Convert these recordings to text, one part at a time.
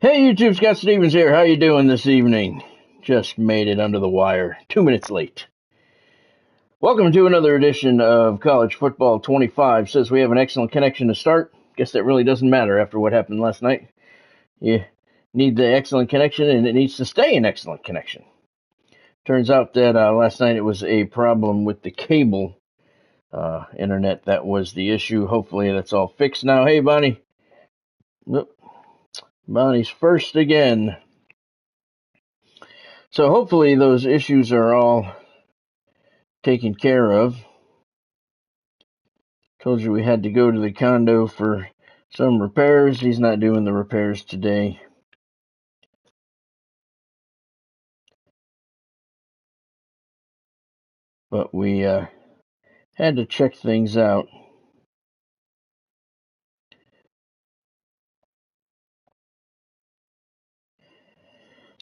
Hey YouTube, Scott Stevens here. How you doing this evening? Just made it under the wire. 2 minutes late. Welcome to another edition of College Football 25. Says we have an excellent connection to start. Guess that really doesn't matter after what happened last night. You need the excellent connection, and it needs to stay an excellent connection. Turns out that last night it was a problem with the cable internet. That was the issue. Hopefully that's all fixed now. Hey, Bonnie. Nope. Bonnie's first again. So hopefully those issues are all taken care of. Told you we had to go to the condo for some repairs. He's not doing the repairs today. But we had to check things out.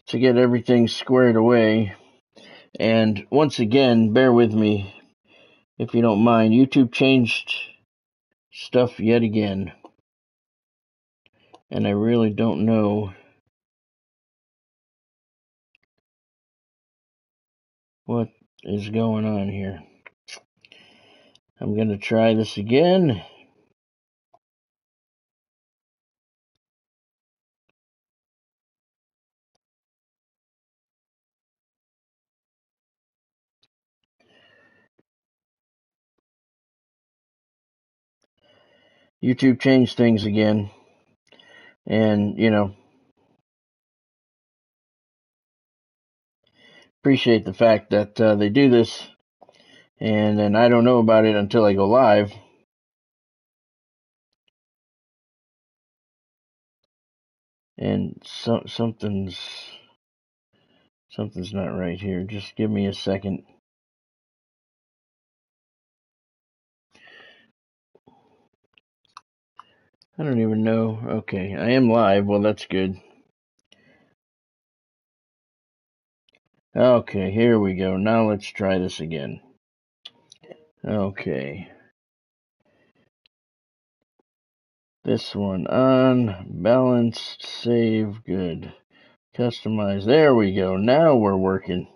To get everything squared away. And once again, bear with me if you don't mind. YouTube changed stuff yet again. And I really don't know what is going on here. I'm going to try this again. YouTube changed things again. And, you know, appreciate the fact that they do this. And then I don't know about it until I go live. And something's not right here. Just give me a second. I don't even know. Okay, I am live. Well, that's good. Okay, here we go. Now let's try this again. Okay. This one on, balanced, save, good. Customize. There we go. Now we're working.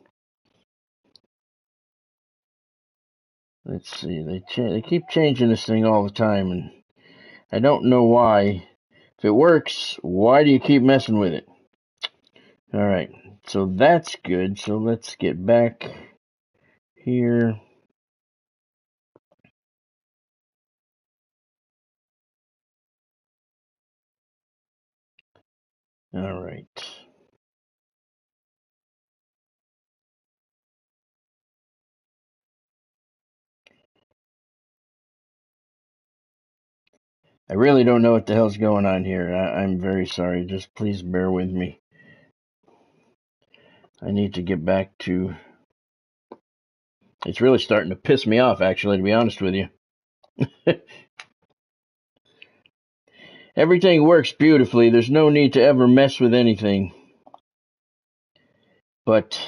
Let's see. They keep changing this thing all the time, and I don't know why. If it works, why do you keep messing with it? All right. So that's good. So let's get back here. All right. I really don't know what the hell's going on here. I'm very sorry. Just please bear with me. I need to get back to... It's really starting to piss me off, actually, to be honest with you. Everything works beautifully. There's no need to ever mess with anything. But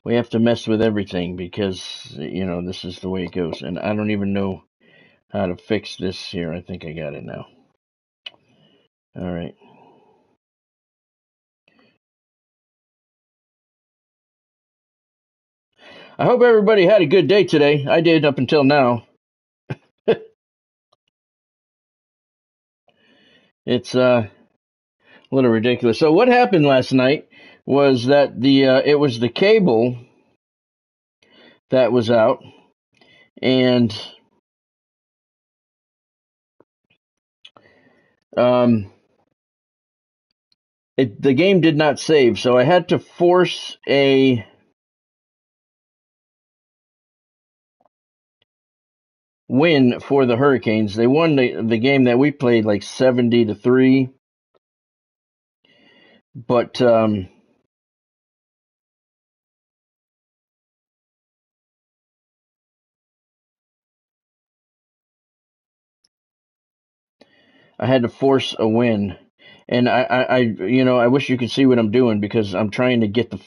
we have to mess with everything because, you know, this is the way it goes. And I don't even know how to fix this here. I think I got it now. All right. I hope everybody had a good day today. I did up until now. It's a little ridiculous. So what happened last night was that it was the cable that was out, and the game did not save, so I had to force a win for the Hurricanes. They won the game that we played like 70-3, but I had to force a win. And I wish you could see what I'm doing because I'm trying to get the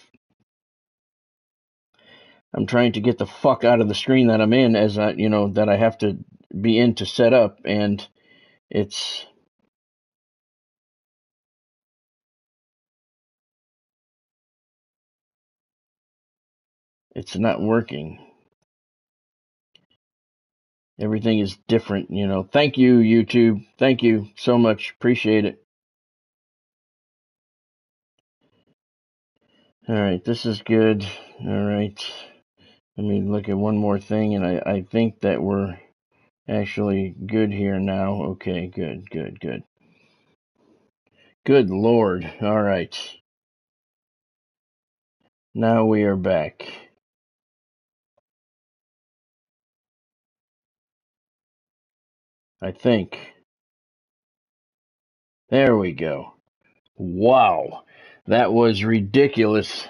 fuck out of the screen that I'm in that I have to be in to set up, and it's It's not working. Everything is different, you know. Thank you, YouTube. Thank you so much. Appreciate it. All right, this is good. All right. Let me look at one more thing, and I think that we're actually good here now. Okay, good. Good Lord. All right. Now we are back. I think. There we go. Wow. That was ridiculous.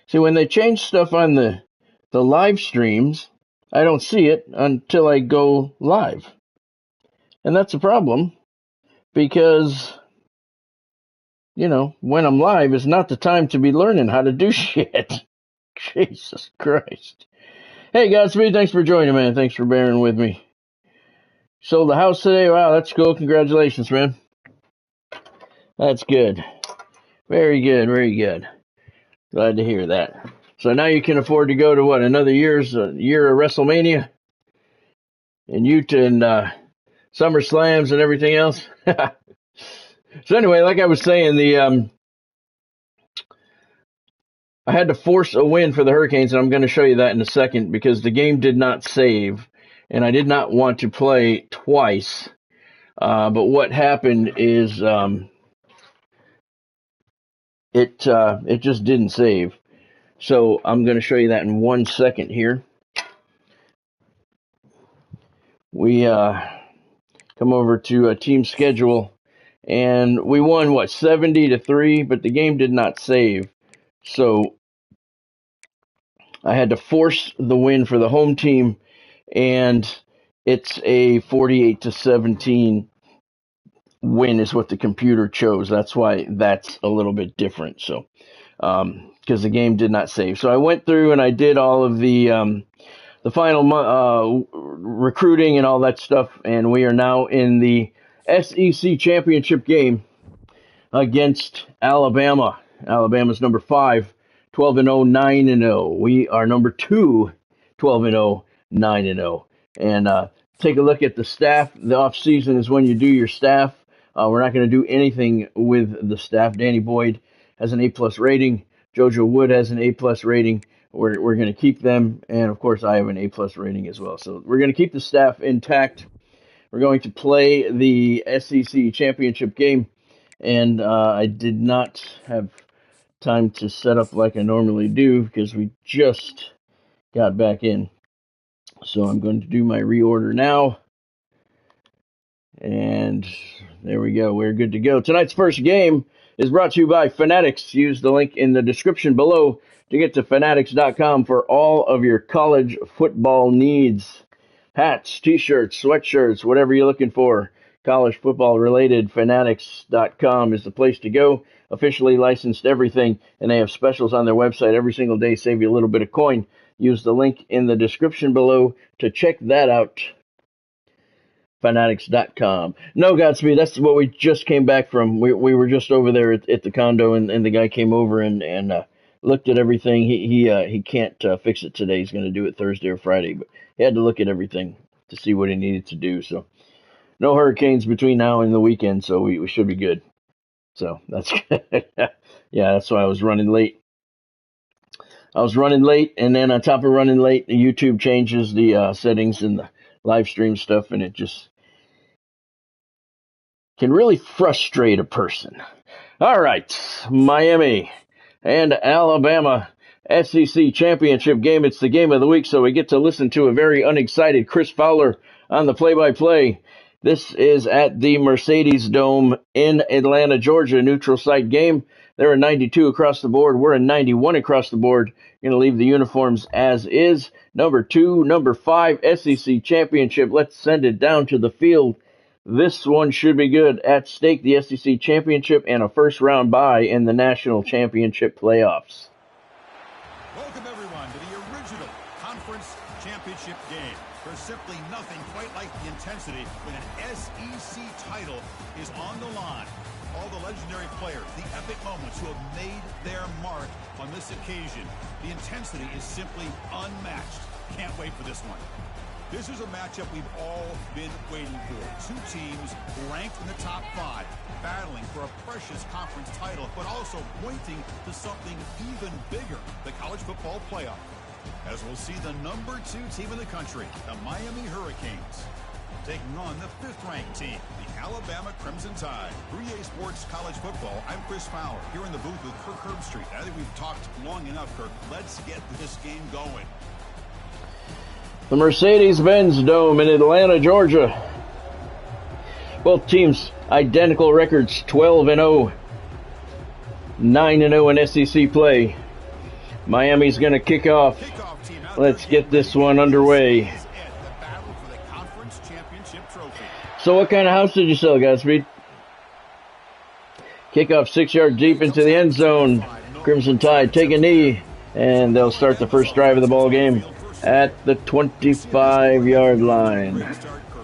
See, when they change stuff on the live streams, I don't see it until I go live. And that's a problem because, you know, when I'm live is not the time to be learning how to do shit. Jesus Christ. Hey, Godspeed, thanks for joining, man. Thanks for bearing with me. Sold the house today? Wow, that's cool. Congratulations, man. That's good. Very good, very good. Glad to hear that. So now you can afford to go to what, another year of WrestleMania? And Utah and Summer Slams and everything else? So anyway, like I was saying, I had to force a win for the Hurricanes, and I'm going to show you that in a second because the game did not save, and I did not want to play twice. But what happened is it just didn't save. So I'm going to show you that in 1 second here. We come over to a team schedule, and we won, 70-3, but the game did not save. So I had to force the win for the home team, and it's a 48-17 win is what the computer chose. That's why that's a little bit different. So, because the game did not save. So I went through and I did all of the final recruiting and all that stuff, and we are now in the SEC championship game against Alabama. Alabama's number 5, 12-0, 9-0. We are number 2, 12-0, 9-0. And take a look at the staff. The off season is when you do your staff. We're not going to do anything with the staff. Danny Boyd has an A+ rating. JoJo Wood has an A+ rating. We're going to keep them, and of course I have an A+ rating as well. So we're going to keep the staff intact. We're going to play the SEC championship game, and I did not have time to set up like I normally do because we just got back in. So I'm going to do my reorder now, and there we go. We're good to go. Tonight's first game is brought to you by Fanatics. Use the link in the description below to get to fanatics.com for all of your college football needs. Hats, t-shirts, sweatshirts, whatever you're looking for. College football related, fanatics.com is the place to go. Officially licensed everything, and they have specials on their website every single day, save you a little bit of coin. Use the link in the description below to check that out. Fanatics.com. No, Godspeed, that's what we just came back from. We were just over there at the condo, and the guy came over and looked at everything. He can't fix it today. He's going to do it Thursday or Friday, but he had to look at everything to see what he needed to do. So no hurricanes between now and the weekend, so we should be good. So that's good. Yeah, that's why I was running late. And then on top of running late, the YouTube changes the settings and the live stream stuff, and it just can really frustrate a person. All right, Miami and Alabama SEC championship game. It's the game of the week, so we get to listen to a very unexcited Chris Fowler on the play-by-play. This is at the Mercedes Dome in Atlanta, Georgia, neutral site game. They're a 92 across the board. We're a 91 across the board. Going to leave the uniforms as is. Number 2, number 5 SEC championship. Let's send it down to the field. This one should be good. At stake, the SEC championship and a first-round bye in the national championship playoffs. Welcome, everyone, to the original conference championship game. There's simply nothing quite like the intensity when an SEC title is on the line. All the legendary players, the epic moments who have made their mark on this occasion. The intensity is simply unmatched. Can't wait for this one. This is a matchup we've all been waiting for. Two teams ranked in the top 5, battling for a precious conference title, but also pointing to something even bigger, the college football playoff. As we'll see the number 2 team in the country, the Miami Hurricanes, taking on the 5th-ranked team, the Alabama Crimson Tide. For EA Sports College Football, I'm Chris Fowler, here in the booth with Kirk Herbstreit. I think we've talked long enough, Kirk. Let's get this game going. The Mercedes-Benz Dome in Atlanta, Georgia. Both teams identical records, 12-0, 9-0 in SEC play. Miami's going to kick off. Let's get this one underway. So what kind of house did you sell, Godspeed? Kickoff 6 yards deep into the end zone. Crimson Tide take a knee, and they'll start the first drive of the ball game at the 25-yard line.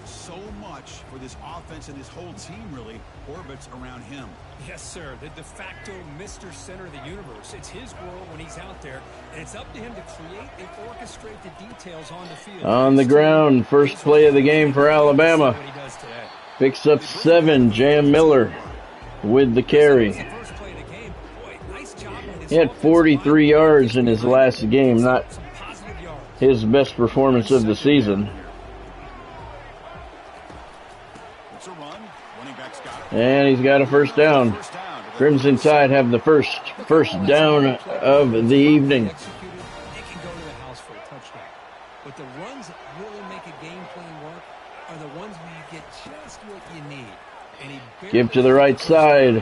So much for this offense and this whole team really orbits around him. Yes, sir. The de facto Mr. Center of the universe. It's his world when he's out there, and it's up to him to create and orchestrate the details on the field. On the ground, first play of the game for Alabama. Picks up 7, Jam Miller with the carry. He had 43 yards in his last game, not his best performance of the season. And he's got a first down. Crimson Tide have the first down of the evening. They can go to the house for a touchdown. But the runs that really make a game plan work are the ones where you get just what you need. And give to the right side.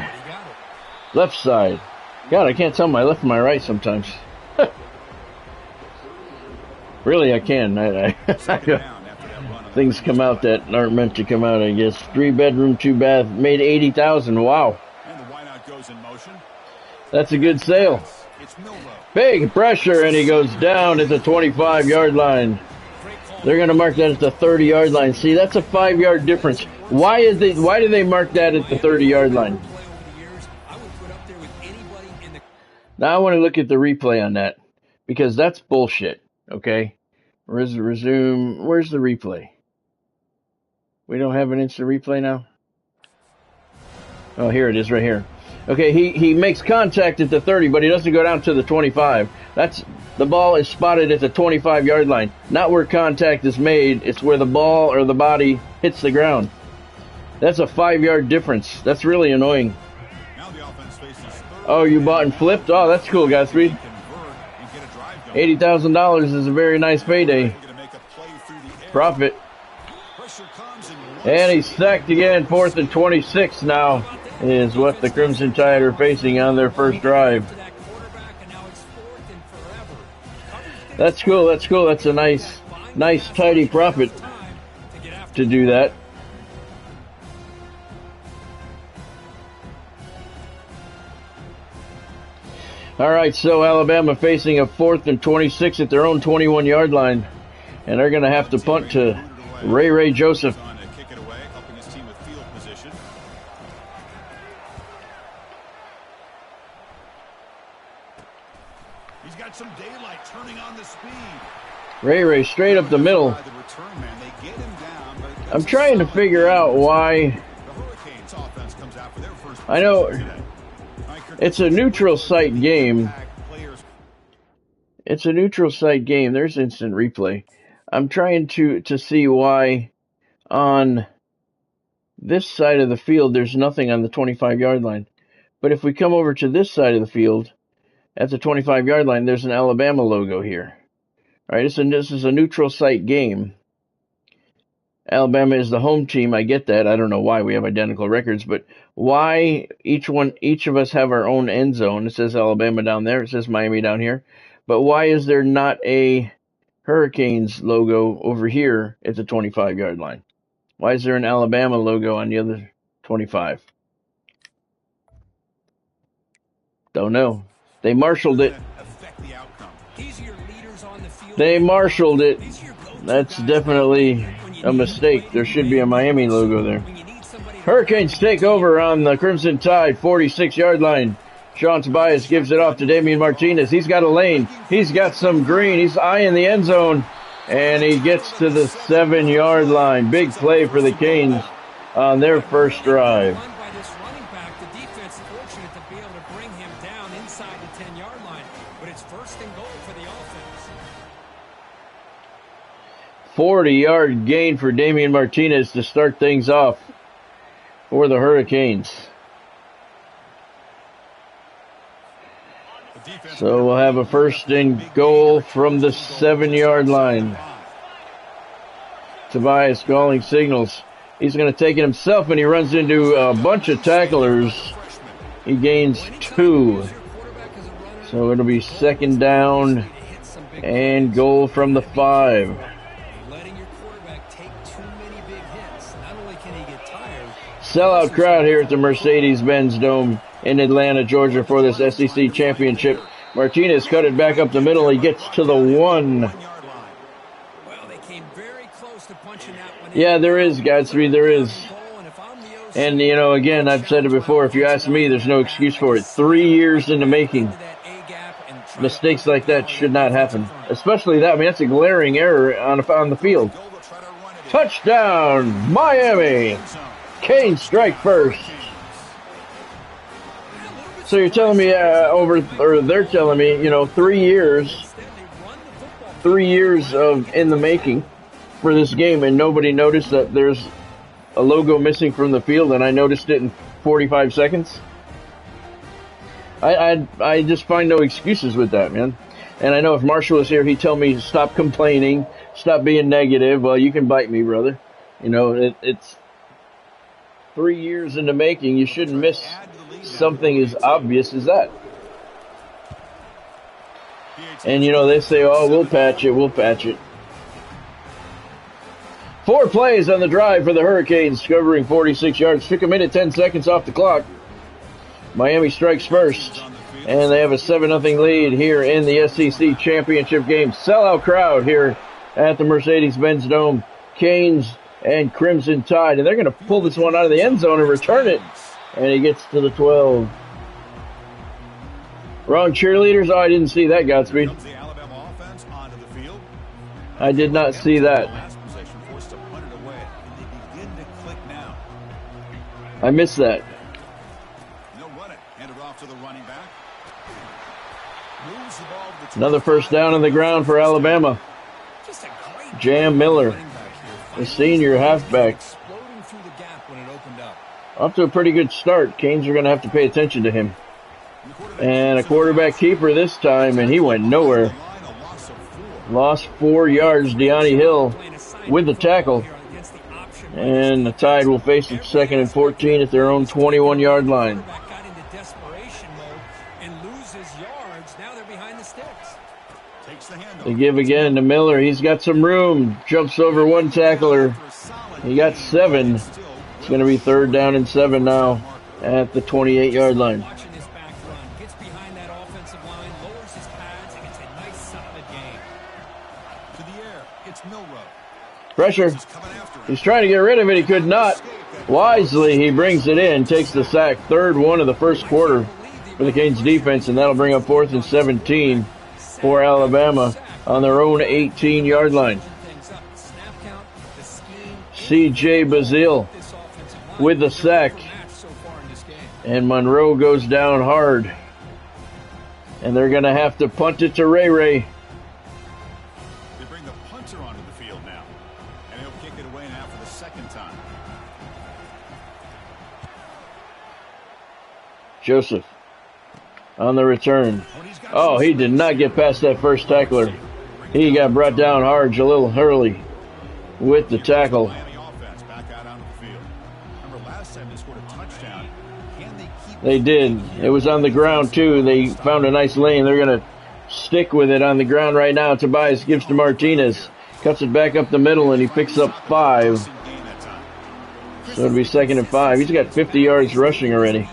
Left side. God, I can't tell my left from my right sometimes. Really, I can. Things come out that aren't meant to come out, I guess. 3-bedroom, 2-bath, made $80,000. Wow. And the wideout goes in motion. That's a good sale. Big pressure, and he goes down at the 25-yard line. They're going to mark that at the 30-yard line. See, that's a 5-yard difference. Why do they mark that at the 30-yard line? Now I want to look at the replay on that, because that's bullshit. Okay, resume. Where's the replay? We don't have an instant replay now? Oh, here it is right here. Okay, he makes contact at the 30, but he doesn't go down to the 25. The ball is spotted at the 25-yard line. Not where contact is made. It's where the ball or the body hits the ground. That's a 5-yard difference. That's really annoying. Oh, you bought and flipped? Oh, that's cool, Godspeed. $80,000 is a very nice payday. Profit. And he's sacked again. 4th and 26 now is what the Crimson Tide are facing on their first drive. That's cool. That's cool. That's a nice tidy profit to do that. All right, so Alabama facing a 4th and 26 at their own 21-yard line, and they're going to have to punt to Ray Joseph. He's got some daylight turning on the speed. Ray straight up the middle. I'm trying to figure out why. I know it's a neutral site game. It's a neutral site game. There's instant replay. I'm trying to see why on this side of the field there's nothing on the 25-yard line. But if we come over to this side of the field at the 25-yard line, there's an Alabama logo here. All right, this is a neutral site game. Alabama is the home team. I get that. I don't know why we have identical records, but why each of us have our own end zone. It says Alabama down there. It says Miami down here. But why is there not a Hurricanes logo over here at the 25-yard line? Why is there an Alabama logo on the other 25? Don't know. They marshaled it. They marshaled it. That's definitely a mistake. There should be a Miami logo there. Hurricanes take over on the Crimson Tide 46-yard line. Sean Tobias gives it off to Damian Martinez. He's got a lane. He's got some green. He's eyeing the end zone. And he gets to the 7-yard line. Big play for the Canes on their first drive. By this running back, the defense fortunate to be able to bring him down inside the 10-yard line. But it's first and goal for the offense. 40-yard gain for Damian Martinez to start things off for the Hurricanes. So we'll have a first and goal from the 7-yard line. Tobias calling signals. He's going to take it himself, and he runs into a bunch of tacklers. He gains 2. So it'll be second down and goal from the 5. Letting your quarterback take too many big hits. Not only can he get tired. Sellout crowd here at the Mercedes-Benz Dome in Atlanta, Georgia for this SEC championship. Martinez cut it back up the middle. He gets to the 1. Well, they came very close to punching that one in. Yeah, there is, Godspeed, there is. And, you know, again, I've said it before, if you ask me, there's no excuse for it. 3 years in the making. Mistakes like that should not happen. Especially that. I mean, that's a glaring error on the field. Touchdown, Miami! Canes strike first. So you're telling me they're telling me, you know, 3 years of in the making for this game, and nobody noticed that there's a logo missing from the field, and I noticed it in 45 seconds. I just find no excuses with that, man. And I know if Marshall was here, he'd tell me stop complaining, stop being negative. Well, you can bite me, brother. You know, it's 3 years in the making. You shouldn't miss something as obvious as that. And, you know, they say, oh, we'll patch it. 4 plays on the drive for the Hurricanes, covering 46 yards. Took a minute, 10 seconds off the clock. Miami strikes first, and they have a 7-0 lead here in the SEC championship game. Sellout crowd here at the Mercedes-Benz Dome. Canes and Crimson Tide, and they're going to pull this one out of the end zone and return it. And he gets to the 12. Wrong cheerleaders? Oh, I didn't see that, Godspeed. I did not see that. I missed that. Another first down on the ground for Alabama. Jam Miller, the senior halfback. Off to a pretty good start. Canes are going to have to pay attention to him. And a quarterback keeper this time, and he went nowhere. Lost 4 yards, Deani Hill with the tackle. And the Tide will face it 2nd and 14 at their own 21-yard line. They give again to Miller. He's got some room. Jumps over one tackler. He got 7. It's going to be 3rd down and 7 now at the 28-yard line. Pressure. He's trying to get rid of it. He could not. Wisely, he brings it in. Takes the sack. 3rd one of the first quarter for the Canes defense, and that'll bring up 4th and 17 for Alabama on their own 18-yard line. C.J. Bazile with the sack. And Monroe goes down hard. And they're going to have to punt it to Ray Ray. They bring the punter onto the field now. And he'll kick it away now for the 2nd time. Joseph on the return. Oh, he did not get past that first tackler. He got brought down hard. Jalil Hurley with the tackle. They did. It was on the ground, too. They found a nice lane. They're going to stick with it on the ground right now. Tobias gives to Martinez. Cuts it back up the middle, and he picks up 5. So it'll be 2nd and 5. He's got 50 yards rushing already.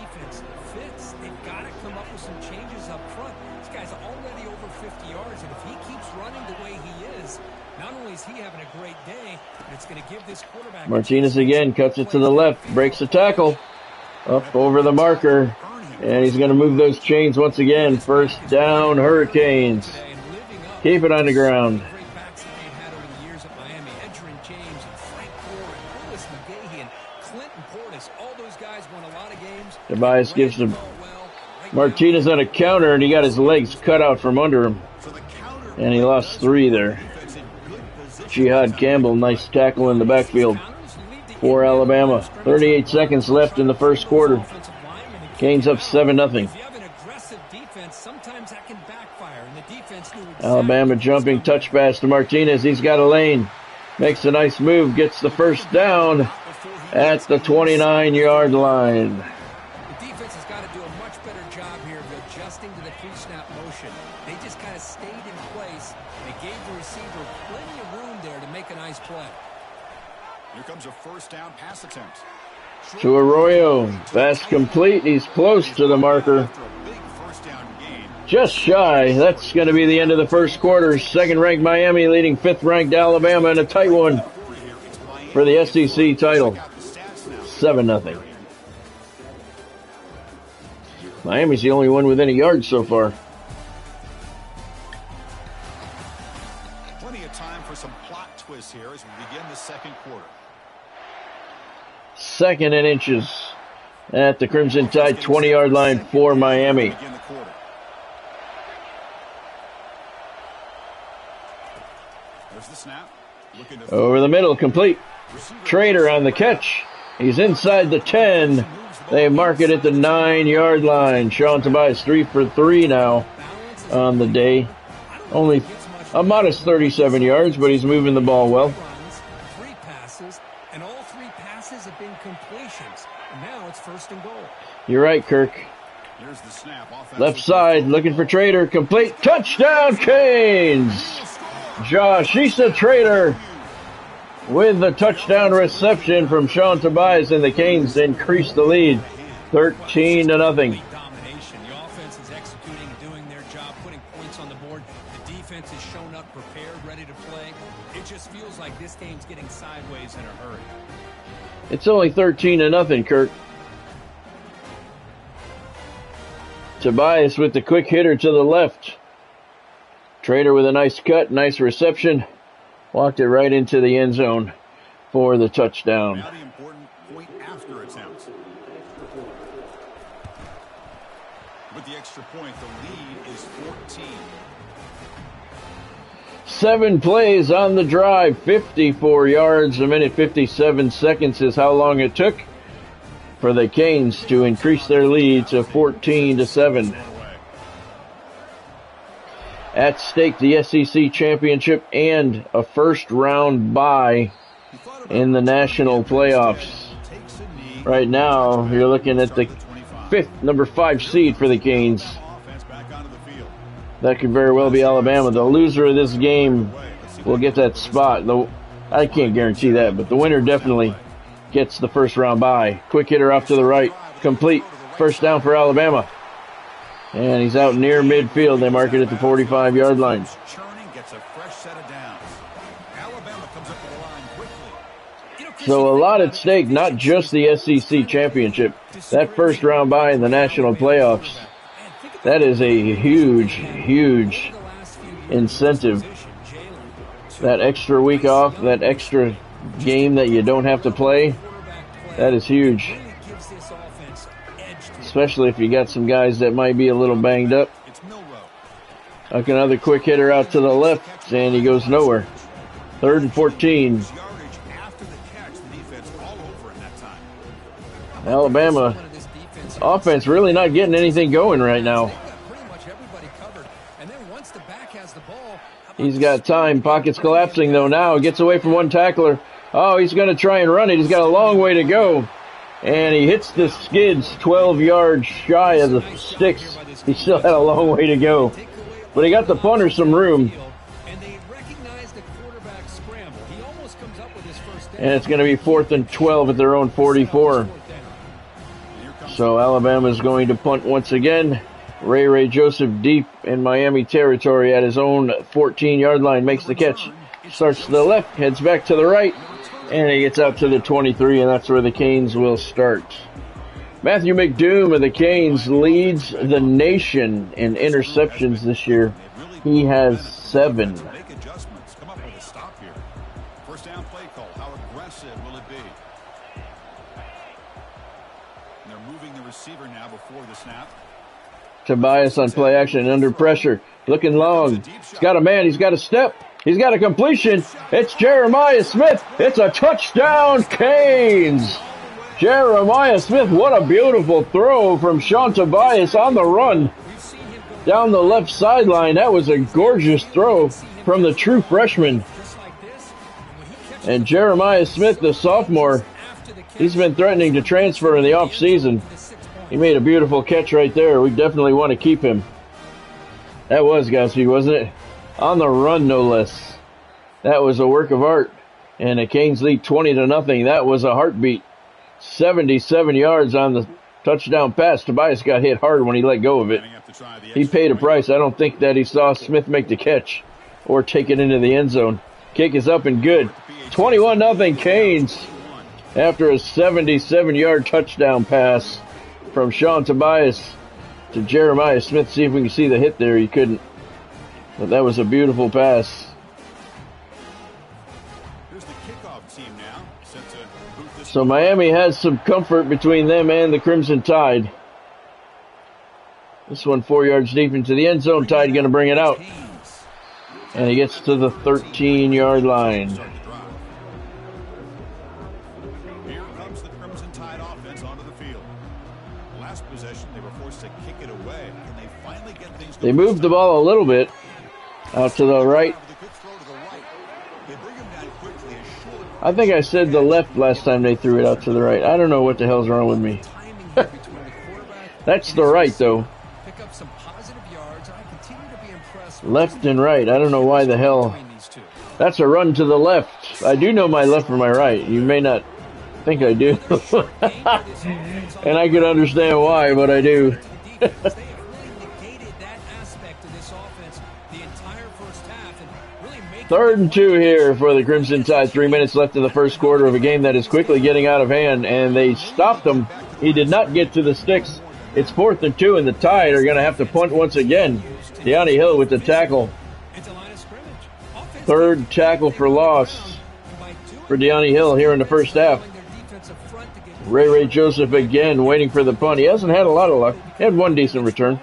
Martinez again cuts it to the left, breaks the tackle, up over the marker, And he's going to move those chains once again. First down, Hurricanes. Keep it on the ground. Tobias gives to Martinez on a counter, and he got his legs cut out from under him. And he lost 3 there. Jihad Campbell, nice tackle in the backfield for Alabama. 38 seconds left in the first quarter. Canes up 7-0. Alabama jumping touch pass to Martinez. He's got a lane. Makes a nice move. Gets the first down at the 29-yard line. The defense has got to do a much better job here of adjusting to the pre-snap motion. They just kind of stayed in place. They gave the receiver plenty of room there to make a nice play. Here comes a first down pass attempt. To Arroyo. Pass complete. He's close to the marker. Just shy. That's going to be the end of the first quarter. Second-ranked Miami leading fifth-ranked Alabama in a tight one for the SEC title. 7-0. Miami's the only one within a yard so far. Plenty of time for some plot twists here as we begin the second quarter. 2nd and inches at the Crimson Tide 20-yard line for Miami. Over the middle, complete. Trader on the catch. He's inside the 10. They mark it at the 9-yard line. Sean Tobias 3 for 3 now on the day. Only a modest 37 yards, but he's moving the ball well. 3 passes, and all 3 passes have been completions. And now it's 1st and goal. You're right, Kirk. Here's the snap. Left side, looking for Trader. Complete. Touchdown, Canes! Josh Issa Trader with the touchdown reception from Sean Tobias, and the Canes increase the lead 13-0. The offense is executing and doing their job, putting points on the board. The defense has shown up prepared, ready to play. It just feels like this game's getting sideways in a hurry. It's only 13-0, Kirk. Tobias with the quick hitter to the left. Trader with a nice cut, nice reception. Walked it right into the end zone for the touchdown. Now the important point after attempt. With the extra point, the lead is 14. 7 plays on the drive, 54 yards, 1:57 seconds is how long it took for the Canes to increase their lead to 14-7. At stake, the SEC championship and a first-round bye in the national playoffs. Right now, you're looking at the number 5 seed for the Canes. That could very well be Alabama. The loser of this game will get that spot. I can't guarantee that, but the winner definitely gets the first-round bye. Quick hitter off to the right. Complete. First down for Alabama. And he's out near midfield. They mark it at the 45-yard line. So a lot at stake, not just the SEC championship. That first round bye in the national playoffs, that is a huge, huge incentive. That extra week off, that extra game that you don't have to play, that is huge. Especially if you got some guys that might be a little banged up. Like another quick hitter out to the left, and he goes nowhere. 3rd and 14. Alabama offense really not getting anything going right now. He's got time. Pockets collapsing, though, now. Gets away from one tackler. Oh, he's going to try and run it. He's got a long way to go. And he hits the skids 12 yards shy of the sticks. He still had a long way to go. But he got the punter some room. And it's going to be 4th and 12 at their own 44. So Alabama's going to punt once again. Ray Joseph deep in Miami territory at his own 14-yard line. Makes the catch. Starts to the left, heads back to the right. And he gets out to the 23, and that's where the Canes will start. Matthew McDoom of the Canes leads the nation in interceptions this year. He has 7. Make adjustments. Come up with a stop here. First down play call. How aggressive will it be? And they're moving the receiver now before the snap. Tobias on play action under pressure. Looking long. He's got a man. He's got a step. He's got a completion. It's Jeremiah Smith. It's a touchdown, Canes. Jeremiah Smith, what a beautiful throw from Sean Tobias on the run. Down the left sideline. That was a gorgeous throw from the true freshman. And Jeremiah Smith, the sophomore, he's been threatening to transfer in the offseason. He made a beautiful catch right there. We definitely want to keep him. That was Godspeed, wasn't it? On the run, no less. That was a work of art. And the Canes lead 20-0. That was a heartbeat. 77 yards on the touchdown pass. Tobias got hit hard when he let go of it. He paid a price. I don't think that he saw Smith make the catch or take it into the end zone. Kick is up and good. 21-0 Canes after a 77-yard touchdown pass from Sean Tobias to Jeremiah Smith. See if we can see the hit there. You couldn't. But that was a beautiful pass. So Miami has some comfort between them and the Crimson Tide. This one 4 yards deep into the end zone. Tide going to bring it out. And he gets to the 13-yard line. Here comes the Crimson Tide offense onto the field. Last possession, they were forced to kick it away. And they finally get things going. They moved the ball a little bit out to the right. I think I said the left last time they threw it out to the right. I don't know what the hell's wrong with me. That's the right, though. Left and right. I don't know why the hell. That's a run to the left. I do know my left from my right. You may not think I do. And I can understand why, but I do. 3rd and 2 here for the Crimson Tide. 3 minutes left in the first quarter of a game that is quickly getting out of hand, and they stopped him. He did not get to the sticks. It's 4th and 2, and the Tide are going to have to punt once again. Nittany Hill with the tackle. 3rd tackle for loss for Nittany Hill here in the first half. Ray Joseph again waiting for the punt. He hasn't had a lot of luck. He had one decent return.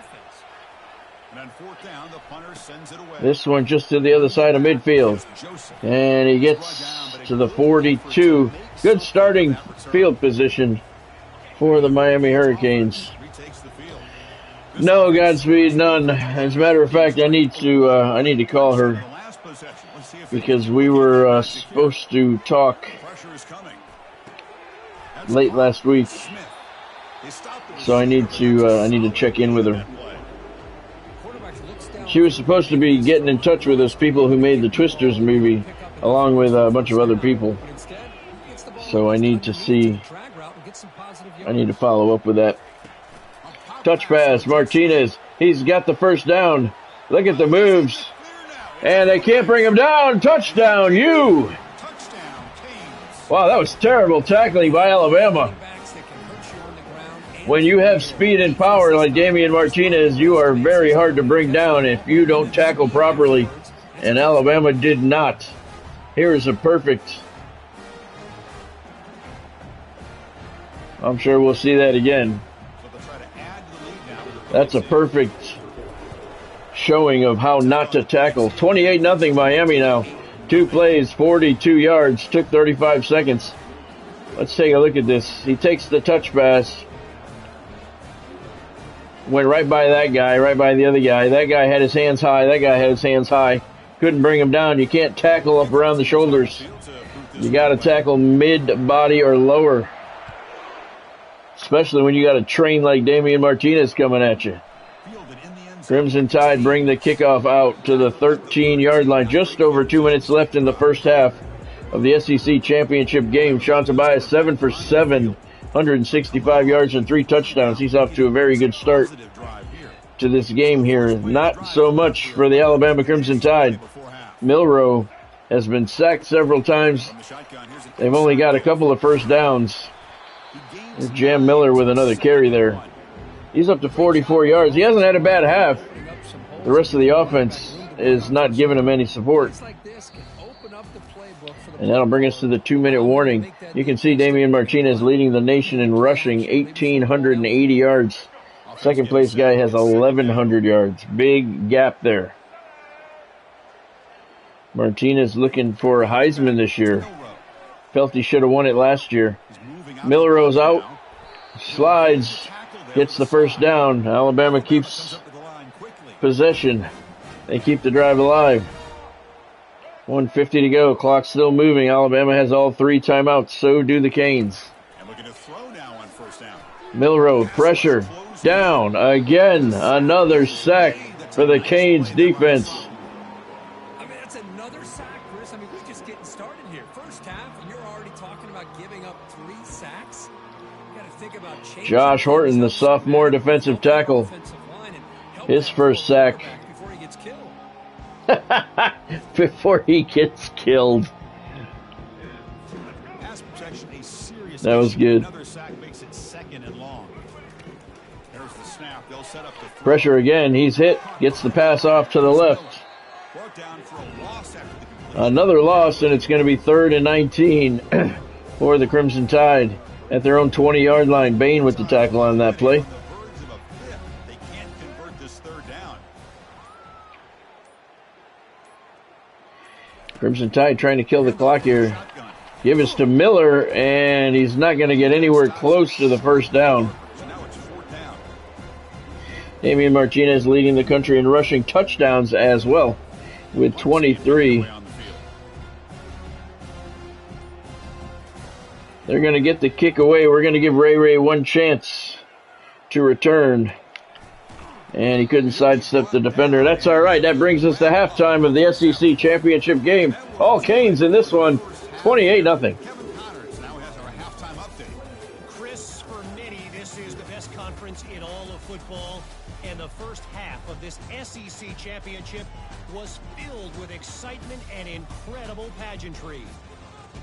This one just to the other side of midfield. And he gets to the 42. Good starting field position for the Miami Hurricanes. No, Godspeed, none. As a matter of fact, I need to call her because we were supposed to talk late last week. So I need to check in with her. She was supposed to be getting in touch with those people who made the Twisters movie, along with a bunch of other people. So I need to follow up with that. Touch pass, Martinez. He's got the first down. Look at the moves. And they can't bring him down. Touchdown, you! Wow, that was terrible tackling by Alabama. When you have speed and power like Damian Martinez, you are very hard to bring down if you don't tackle properly. And Alabama did not. Here is a perfect. I'm sure we'll see that again. That's a perfect showing of how not to tackle. 28-0 Miami now. 2 plays, 42 yards. Took 35 seconds. Let's take a look at this. He takes the touch pass. Went right by that guy, right by the other guy. That guy had his hands high. That guy had his hands high. Couldn't bring him down. You can't tackle up around the shoulders. You got to tackle mid-body or lower. Especially when you got a train like Damian Martinez coming at you. Crimson Tide bring the kickoff out to the 13-yard line. Just over 2 minutes left in the first half of the SEC championship game. Sean Tobias 7 for 7. 165 yards and 3 touchdowns. He's off to a very good start to this game here. Not so much for the Alabama Crimson Tide. Milroe has been sacked several times. They've only got a couple of first downs. Jam Miller with another carry there. He's up to 44 yards. He hasn't had a bad half. The rest of the offense is not giving him any support. And that'll bring us to the 2-minute warning. You can see Damian Martinez leading the nation in rushing, 1,880 yards. Second place guy has 1,100 yards. Big gap there. Martinez looking for a Heisman this year. Felt he should have won it last year. Milroe's out. Slides. Gets the first down. Alabama keeps possession. They keep the drive alive. 1:50 to go. Clock still moving. Alabama has all 3 timeouts. So do the Canes. Milroe, pressure. Down again. Another sack for the Canes defense. I mean, that's another sack, Chris. I mean, we're just getting started here. First half, and you're already talking about giving up 3 sacks. You got to think about changing. Josh Horton, the sophomore defensive tackle. His first sack. Before he gets killed. Before he gets killed. That was good. Pressure again. He's hit. Gets the pass off to the left. Another loss, and it's going to be 3rd and 19 for the Crimson Tide at their own 20-yard line. Bain with the tackle on that play. Crimson Tide trying to kill the clock here. Give us to Miller, and he's not going to get anywhere close to the first down. Damian Martinez leading the country in rushing touchdowns as well with 23. They're going to get the kick away. We're going to give Ray one chance to return. And he couldn't sidestep the defender. That's all right. That brings us to halftime of the SEC championship game. All Canes in this one, 28-0. Chris, for many, this is the best conference in all of football. And the first half of this SEC championship was filled with excitement and incredible pageantry.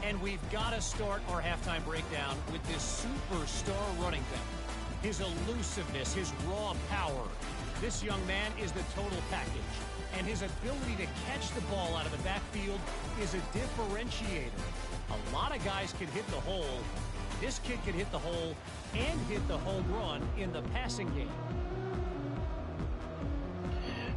And we've got to start our halftime breakdown with this superstar running back. His elusiveness, his raw power. This young man is the total package. And his ability to catch the ball out of the backfield is a differentiator. A lot of guys can hit the hole. This kid can hit the hole and hit the home run in the passing game.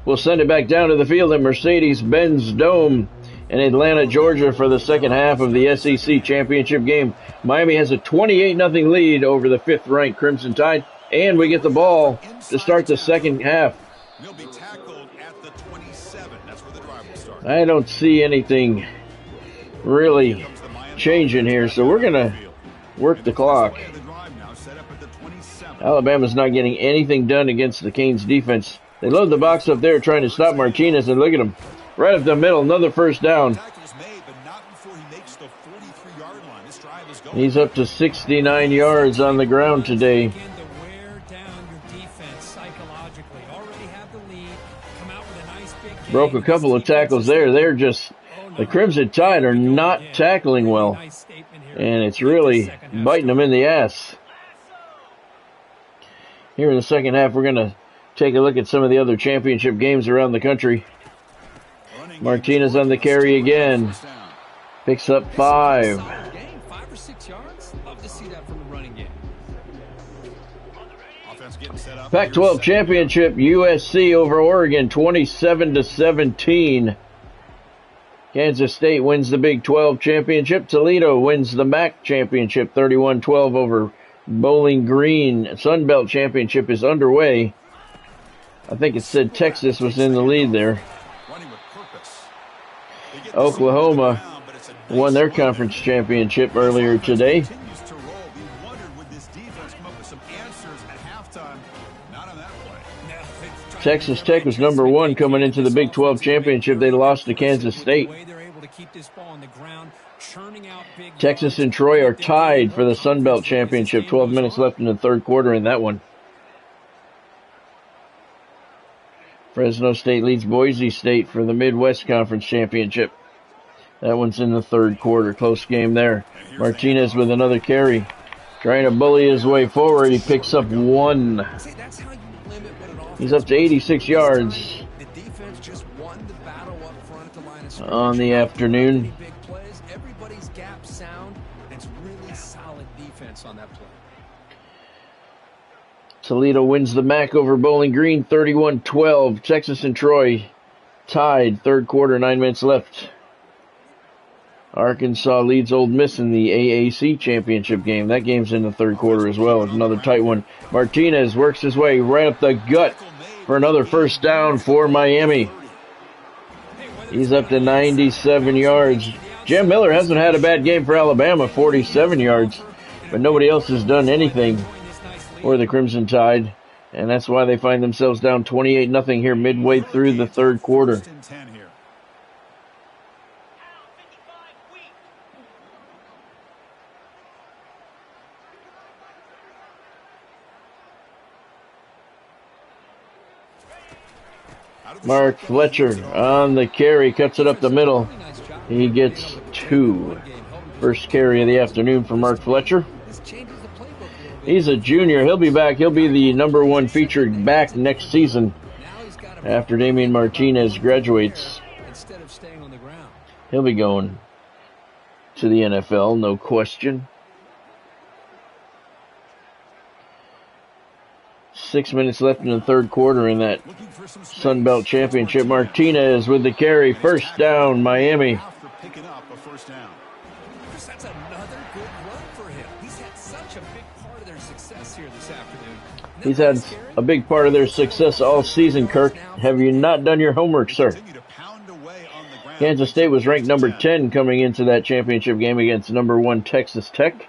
We'll send it back down to the field at Mercedes-Benz Dome in Atlanta, Georgia for the second half of the SEC championship game. Miami has a 28-0 lead over the 5th-ranked Crimson Tide, and we get the ball to start the second half. He'll be tackled at the 27. That's where the drive will start. I don't see anything really changing here, so we're going to work the clock. Alabama's not getting anything done against the Canes defense. They load the box up there trying to stop Martinez, and look at him. Right up the middle, another first down. He's up to 69 yards on the ground today. Broke a couple of tackles there. They're just, the Crimson Tide are not tackling well. And it's really biting them in the ass. Here in the second half, we're going to take a look at some of the other championship games around the country. Martinez on the carry again. Picks up 5. 5 or 6 yards? Love to see that from the running game. Pac-12 championship, USC over Oregon, 27-17. Kansas State wins the Big 12 championship. Toledo wins the MAC championship, 31-12 over Bowling Green. Sun Belt championship is underway. I think it said Texas was in the lead there. Oklahoma won their conference championship earlier today. Texas Tech was number 1 coming into the Big 12 championship. They lost to Kansas State. Texas and Troy are tied for the Sun Belt championship. 12 minutes left in the third quarter in that one. Fresno State leads Boise State for the Midwest Conference Championship. That one's in the third quarter. Close game there. Martinez with another carry. Trying to bully his way forward. He picks up 1. He's up to 86 yards on the afternoon. Everybody's gap sound. It's really solid defense on that play. Toledo wins the MAC over Bowling Green 31-12. Texas and Troy tied. Third quarter, 9 minutes left. Arkansas leads Ole Miss in the AAC championship game. That game's in the third quarter as well. It's another tight one. Martinez works his way right up the gut for another first down for Miami. He's up to 97 yards. Jim Miller hasn't had a bad game for Alabama, 47 yards. But nobody else has done anything for the Crimson Tide. And that's why they find themselves down 28-0 here midway through the third quarter. Mark Fletcher on the carry, cuts it up the middle. He gets 2. First carry of the afternoon for Mark Fletcher. He's a junior. He'll be back. He'll be the number 1 featured back next season after Damian Martinez graduates. He'll be going to the NFL, no question. 6 minutes left in the third quarter in that Sun Belt Championship. Martinez with the carry. First down, Miami. That's another good run for him. He's had such a big part of their success here this afternoon. He's had a big part of their success all season, Kirk. Have you not done your homework, sir? Kansas State was ranked number 10 coming into that championship game against number 1 Texas Tech.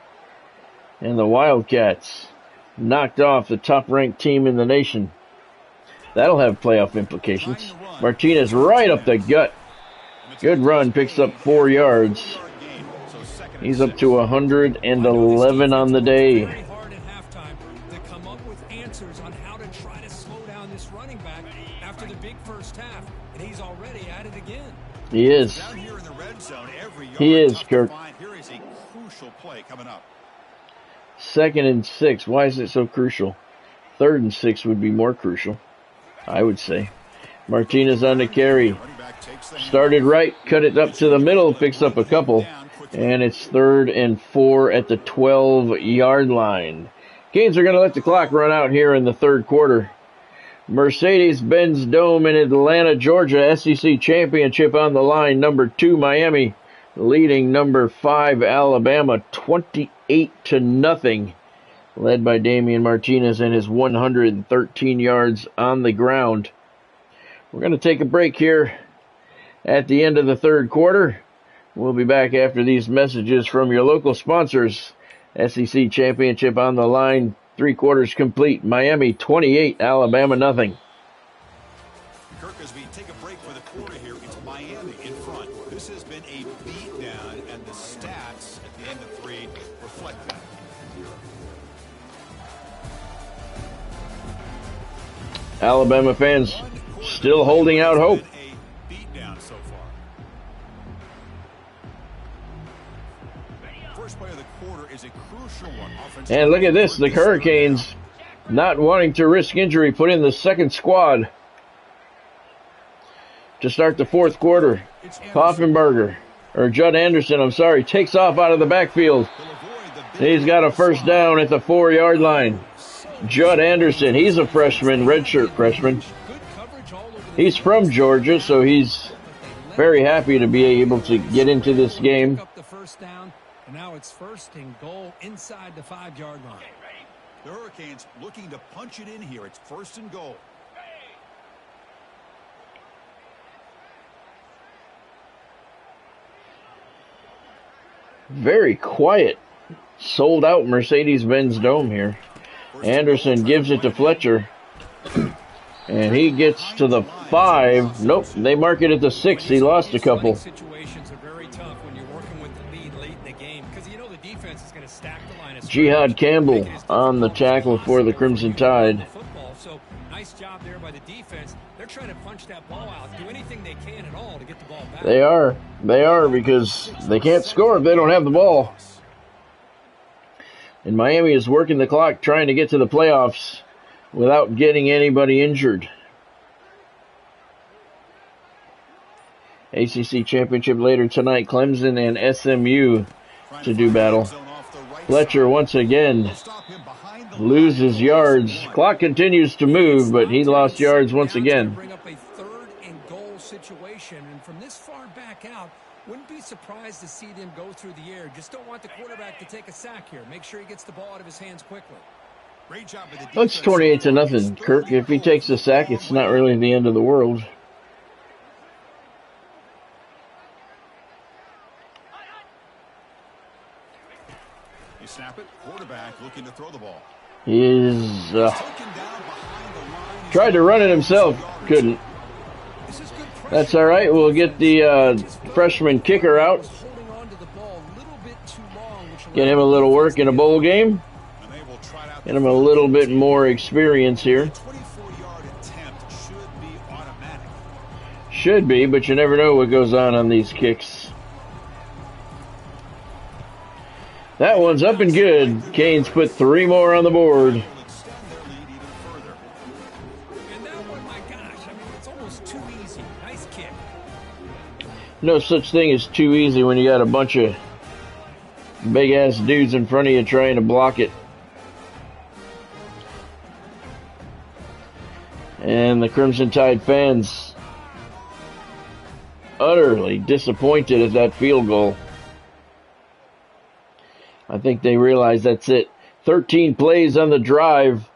And the Wildcats knocked off the top-ranked team in the nation. That'll have playoff implications. Martinez right up the gut. Good run, picks up 4 yards. He's up to 111 on the day. Very hard at halftime to come up with answers on how to try to slow down this running back after the big first half, and he's already at it again. He is. He is, Kirk. Here is a crucial play coming up. 2nd and 6. Why is it so crucial? 3rd and 6 would be more crucial, I would say. Martinez on the carry. Started right, cut it up to the middle, picks up a couple. And it's 3rd and 4 at the 12-yard line. Canes are going to let the clock run out here in the third quarter. Mercedes-Benz Dome in Atlanta, Georgia. SEC championship on the line. Number 2, Miami, leading number 5, Alabama, 28-0. Led by Damian Martinez and his 113 yards on the ground. We're going to take a break here at the end of the third quarter. We'll be back after these messages from your local sponsors. SEC championship on the line. 3 quarters complete. Miami 28, Alabama nothing. Kirk, as we take a break for the quarter here, it's Miami in front. This has been a beatdown, and the stats at the end of 3 reflect that. Alabama fans still holding out hope. And look at this, the Hurricanes not wanting to risk injury put in the second squad to start the fourth quarter. Judd Anderson, takes off out of the backfield. He's got a first down at the 4-yard line. Judd Anderson, he's a freshman, redshirt freshman. He's from Georgia, so he's very happy to be able to get into this game. Now it's 1st and goal inside the 5-yard line. The Hurricanes looking to punch it in here. It's 1st and goal. Very quiet, sold out Mercedes-Benz Dome here. Anderson gives it to Fletcher. And he gets to the 5. Nope, they mark it at the 6. He lost a couple. Jihad Campbell on the tackle for the Crimson Tide. So nice job there by the defense. They're trying to punch that ball out, do anything they can at all to get the ball back. They are because they can't score if they don't have the ball. And Miami is working the clock trying to get to the playoffs without getting anybody injured. ACC Championship later tonight, Clemson and SMU to do battle. Fletcher once again loses yards. Clock continues to move, but he lost yards once again. Bring up a 3rd and goal situation, and from this far back out, wouldn't be surprised to see them go through the air. Just don't want the quarterback to take a sack here. Make sure he gets the ball out of his hands quickly. Great job with the defense. Well, it's 28-0. Kirk, if he takes a sack, it's not really the end of the world. You snap it. Quarterback looking to throw the ball. He is tried to run it himself, couldn't. That's all right. We'll get the freshman kicker out. Get him a little work in a bowl game. Get him a little bit more experience here. 24-yard attempt should be automatic. Should be, but you never know what goes on these kicks. That one's up and good. Canes put 3 more on the board. Will extend their lead even further. And that one, my gosh, I mean, it's almost too easy. Nice kick. No such thing as too easy when you got a bunch of big-ass dudes in front of you trying to block it. And the Crimson Tide fans utterly disappointed at that field goal. I think they realize that's it. 13 plays on the drive.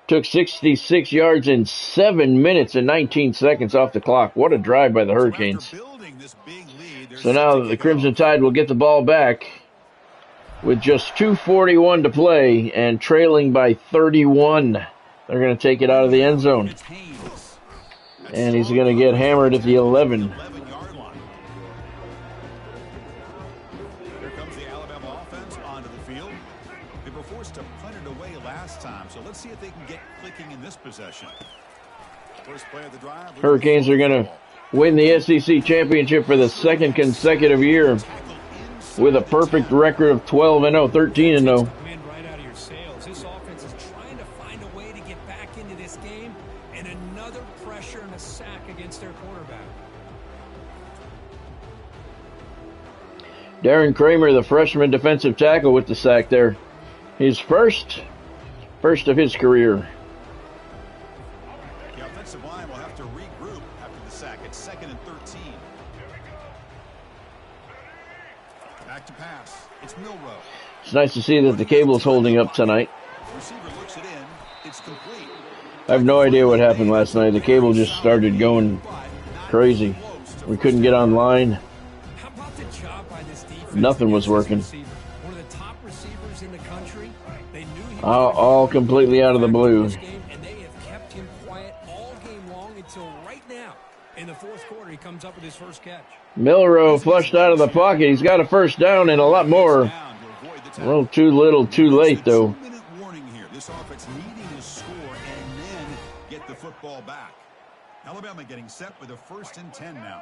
Took 66 yards in 7 minutes and 19 seconds off the clock. What a drive by the Hurricanes. So now the Crimson Tide will get the ball back with just 2:41 to play and trailing by 31. They're going to take it out of the end zone. And he's going to get hammered at the 11. Let's see if they can get clicking in this possession. First play of the drive. Hurricanes are going to win the SEC championship for the 2nd consecutive year with a perfect record of 12-0, 13-0. Man, right out of your sails. This offense is trying to find a way to get back into this game, and another pressure and a sack against their quarterback. Darren Kramer, the freshman defensive tackle, with the sack there. His first of his career. The offensive line will have to regroup after the sack. It's 2nd and 13. Back to pass. It's Milrow. It's nice to see that the cable's holding up tonight. Receiver looks it in. It's complete. I have no idea what happened last night. The cable just started going crazy. We couldn't get online. How about the job by this defense? Nothing was working. One of the top receivers in the country. They knew he All completely out of the blue. and they have kept him quiet all game long until right now. In the 4th quarter, he comes up with his first catch. Milrow flushed out of the pocket. He's got a first down and a lot more. A little too little, too late, though. 2-minute warning here. This offense needing to score and then get the football back. Alabama getting set with a 1st and 10 now.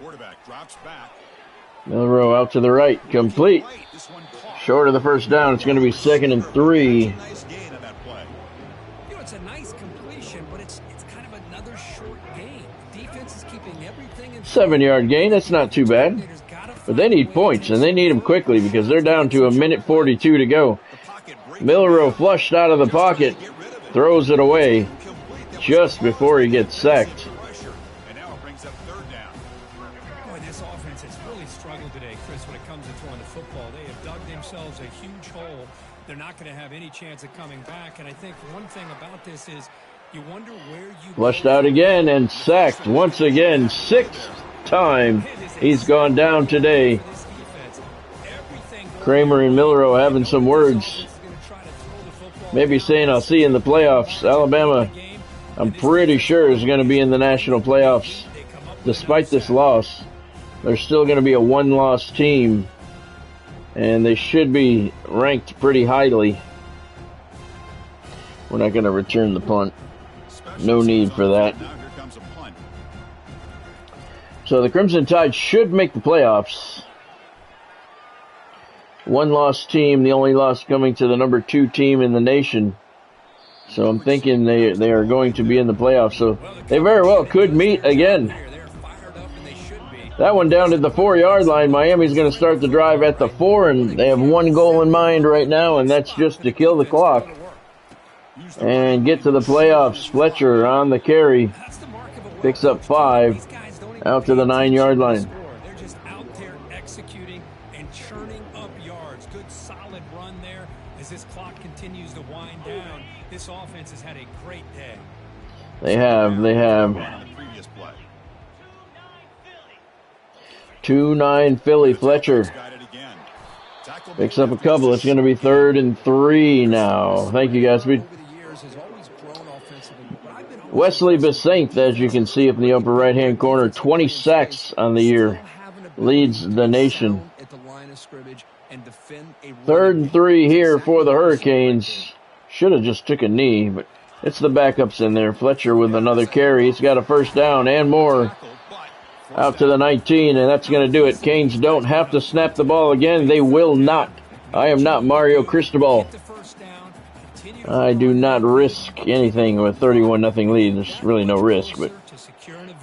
Quarterback drops back. Milrow out to the right, complete. Short of the first down. It's going to be 2nd and 3. Nice gain on that play. You know, it's a nice completion, but it's kind of another short game. Defense is keeping everything in 7-yard gain. That's not too bad. But they need points, and they need them quickly because they're down to 1:42 to go. Milrow flushed out of the pocket, throws it away just before he gets sacked. And now it brings up 3rd down. Boy, this offense has really struggled today, Chris, when it comes to throwing the football. They have dug themselves a huge hole. They're not going to have any chance of coming back. And I think one thing about this is you wonder where you... Flushed out again and sacked once again. 6th time he's gone down today. Kramer and Milrow having some words. Maybe saying, I'll see you in the playoffs. Alabama, I'm pretty sure, is going to be in the national playoffs. Despite this loss, they're still going to be a 1-loss team. And they should be ranked pretty highly. We're not going to return the punt. No need for that. Now here comes a punt. So the Crimson Tide should make the playoffs one-loss team, the only loss coming to the number 2 team in the nation. So I'm thinking they are going to be in the playoffs. So they very well could meet again. That one down to the 4-yard line. Miami's going to start the drive at the 4, and they have one goal in mind right now, and that's just to kill the clock and get to the playoffs. Fletcher on the carry. Picks up 5 out to the 9-yard line. They're just out there executing and churning up yards. Good solid run there as this clock continues to wind down. This offense has had a great day. They have. 2-9 Philly. Fletcher picks up a couple. It's going to be 3rd and 3 now. Thank you, Gatsby. Wesley Besaint, as you can see up in the upper right-hand corner, 20 sacks on the year. Leads the nation. 3rd and 3 here for the Hurricanes. Should have just took a knee, but it's the backups in there. Fletcher with another carry. He's got a first down and more. Out to the 19, and that's going to do it. Canes don't have to snap the ball again. They will not. I am not Mario Cristobal. I do not risk anything with 31-0 lead. There's really no risk, but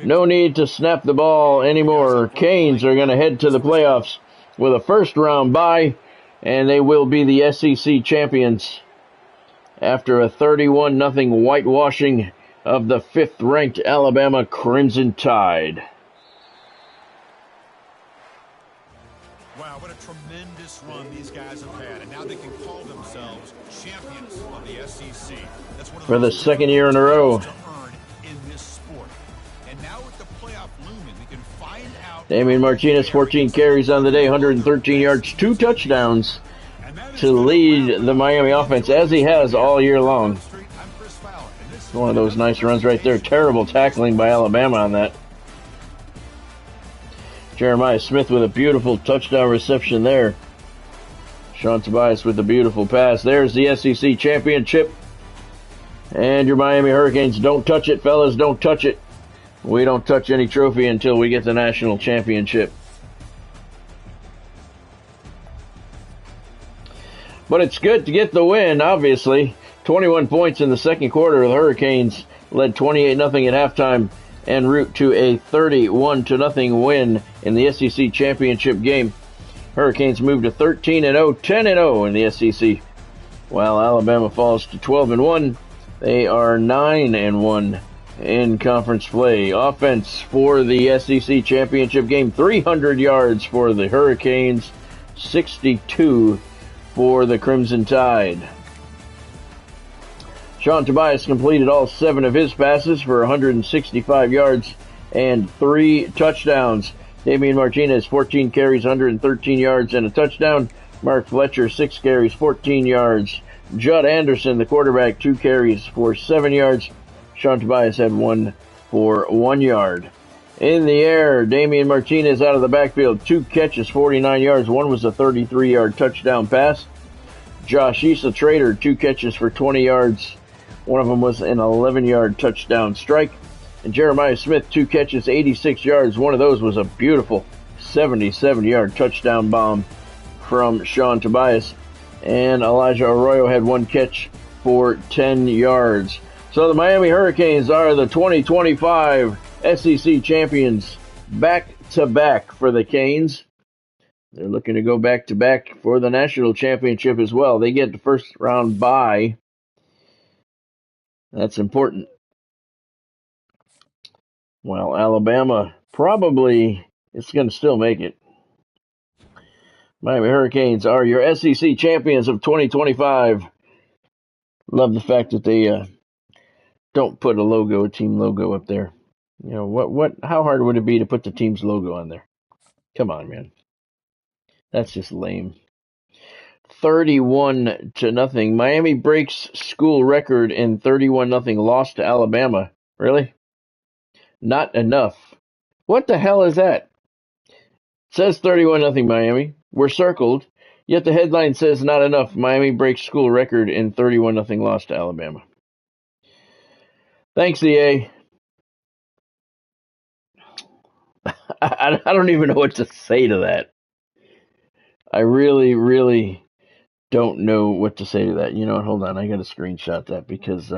no need to snap the ball anymore. Canes are going to head to the playoffs with a first-round bye, and they will be the SEC champions after a 31-0 whitewashing of the 5th-ranked Alabama Crimson Tide. Wow, what a tremendous run these guys have had, and now they can call themselves champions of the SEC. That's one of for the 2nd year in a row. to earn in this sport. And now with the playoff looming, we can find out. Damian Martinez, 14 carries on the day, 113 yards, 2 touchdowns to lead the Miami offense, as he has all year long. One of those nice runs right there. Terrible tackling by Alabama on that. Jeremiah Smith with a beautiful touchdown reception there. Sean Tobias with a beautiful pass. There's the SEC championship. And your Miami Hurricanes, don't touch it, fellas, don't touch it. We don't touch any trophy until we get the national championship. But it's good to get the win, obviously. 21 points in the second quarter. The Hurricanes led 28-0 at halftime en route to a 31-0 win in the SEC championship game. Hurricanes moved to 13-0, 10-0 in the SEC, while Alabama falls to 12-1. They are 9-1 in conference play. Offense for the SEC championship game, 300 yards for the Hurricanes, 62 for the Crimson Tide. Sean Tobias completed all 7 of his passes for 165 yards and 3 touchdowns. Damian Martinez, 14 carries, 113 yards and a touchdown. Mark Fletcher, 6 carries, 14 yards. Judd Anderson, the quarterback, 2 carries for 7 yards. Sean Tobias had 1 for 1 yard. In the air, Damian Martinez out of the backfield, 2 catches, 49 yards. One was a 33-yard touchdown pass. Josh Issa-Trader, 2 catches for 20 yards. One of them was an 11-yard touchdown strike. And Jeremiah Smith, 2 catches, 86 yards. One of those was a beautiful 77-yard touchdown bomb from Sean Tobias. And Elijah Arroyo had 1 catch for 10 yards. So the Miami Hurricanes are the 2025 SEC champions, back-to-back for the Canes. They're looking to go back-to-back for the national championship as well. They get the first-round bye. That's important. Well, Alabama probably is going to still make it. Miami Hurricanes are your SEC champions of 2025. Love the fact that they don't put a team logo up there. You know, how hard would it be to put the team's logo on there? Come on, man. That's just lame. 31-0. Miami breaks school record in 31-0 loss to Alabama. Really? Not enough. What the hell is that? It says 31-0 Miami. We're circled. Yet the headline says not enough. Miami breaks school record in 31-0 loss to Alabama. Thanks, EA. I don't even know what to say to that. I really, really don't know what to say to that. You know what? Hold on. I got to screenshot that because,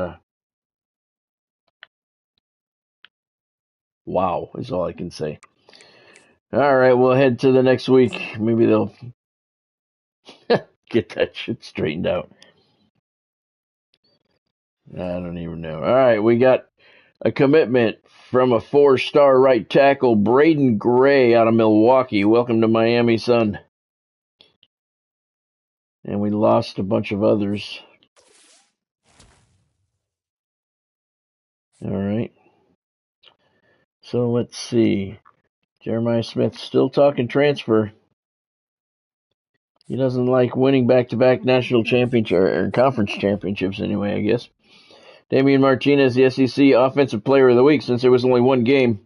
wow, is all I can say. All right, we'll head to the next week. Maybe they'll get that shit straightened out. I don't even know. All right, we got a commitment from a 4-star right tackle, Braden Gray out of Milwaukee. Welcome to Miami, son. And we lost a bunch of others. All right. So let's see. Jeremiah Smith still talking transfer. He doesn't like winning back-to-back national championship or conference championships anyway, I guess. Damian Martinez, the SEC Offensive Player of the Week, since there was only one game.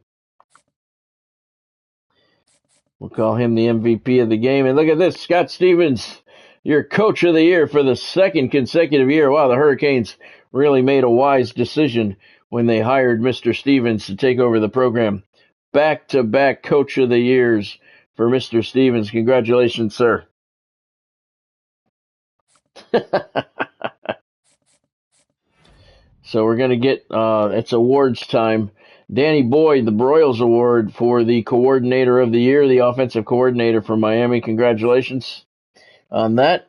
We'll call him the MVP of the game. And look at this, Scott Stevens, your Coach of the Year for the second consecutive year. Wow, the Hurricanes really made a wise decision when they hired Mr. Stevens to take over the program. Back-to-back Coach of the Years for Mr. Stevens. Congratulations, sir. So we're going to get, it's awards time. Danny Boyd, the Broyles Award for the Coordinator of the Year, the Offensive Coordinator from Miami. Congratulations on that.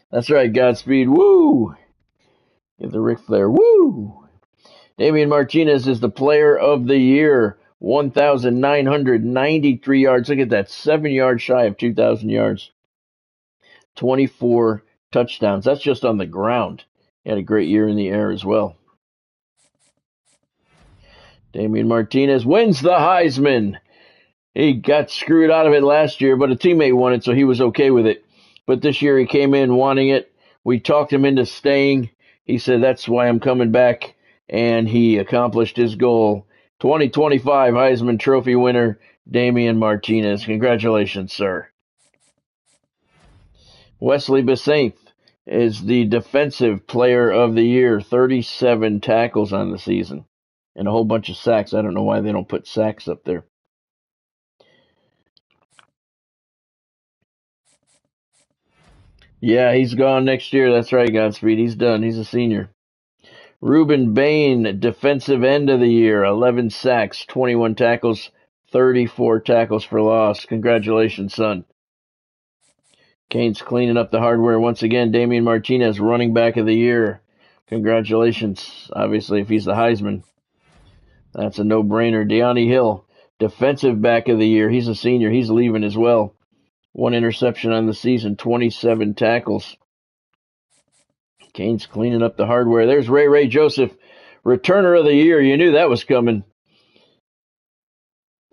That's right, Godspeed. Woo! Give the Ric Flair. Woo! Damian Martinez is the Player of the Year. 1,993 yards. Look at that, 7 yards shy of 2,000 yards. 24 touchdowns. That's just on the ground. He had a great year in the air as well. Damian Martinez wins the Heisman. He got screwed out of it last year, but a teammate won it, so he was okay with it. But this year he came in wanting it. We talked him into staying. He said, that's why I'm coming back, and he accomplished his goal. 2025 Heisman Trophy winner, Damian Martinez. Congratulations, sir. Wesley Bissainthe is the Defensive Player of the Year. 37 tackles on the season and a whole bunch of sacks. I don't know why they don't put sacks up there. Yeah, he's gone next year. That's right, Godspeed. He's done. He's a senior. Ruben Bain, Defensive End of the Year. 11 sacks, 21 tackles, 34 tackles for loss. Congratulations, son. Canes cleaning up the hardware once again. Damian Martinez, Running Back of the Year. Congratulations. Obviously, if he's the Heisman, that's a no-brainer. De'Ani Hill, Defensive Back of the Year. He's a senior. He's leaving as well. 1 interception on the season, 27 tackles. Canes cleaning up the hardware. There's Ray Joseph, Returner of the Year. You knew that was coming.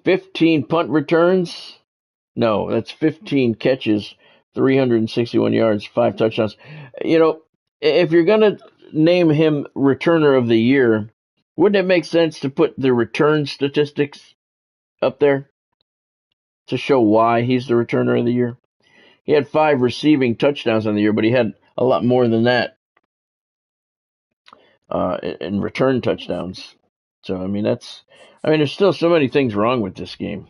15 punt returns. No, that's 15 catches, 361 yards, 5 touchdowns. You know, if you're going to name him Returner of the Year, wouldn't it make sense to put the return statistics up there to show why he's the Returner of the Year? He had 5 receiving touchdowns on the year, but he had a lot more than that in return touchdowns. So, I mean, there's still so many things wrong with this game.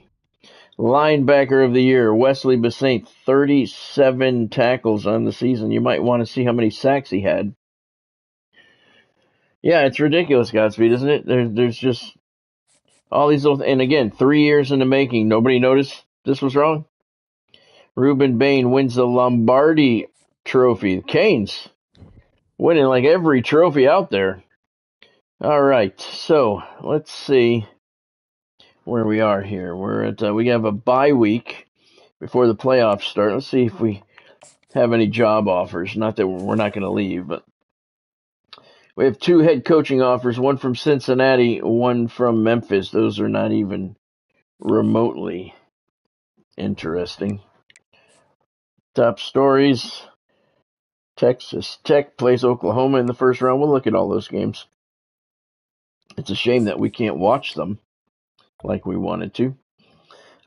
Linebacker of the Year, Wesley Bissainthe, 37 tackles on the season. You might want to see how many sacks he had. Yeah, it's ridiculous, Godspeed, isn't it? There's just all these little, and again, 3 years in the making. Nobody noticed this was wrong. Ruben Bain wins the Lombardi Trophy. Canes winning like every trophy out there. All right, so let's see where we are here. We have a bye week before the playoffs start. Let's see if we have any job offers. Not that we're not going to leave, but we have 2 head coaching offers, one from Cincinnati, one from Memphis. Those are not even remotely interesting. Top stories. Texas Tech plays Oklahoma in the first round. We'll look at all those games. It's a shame that we can't watch them like we wanted to.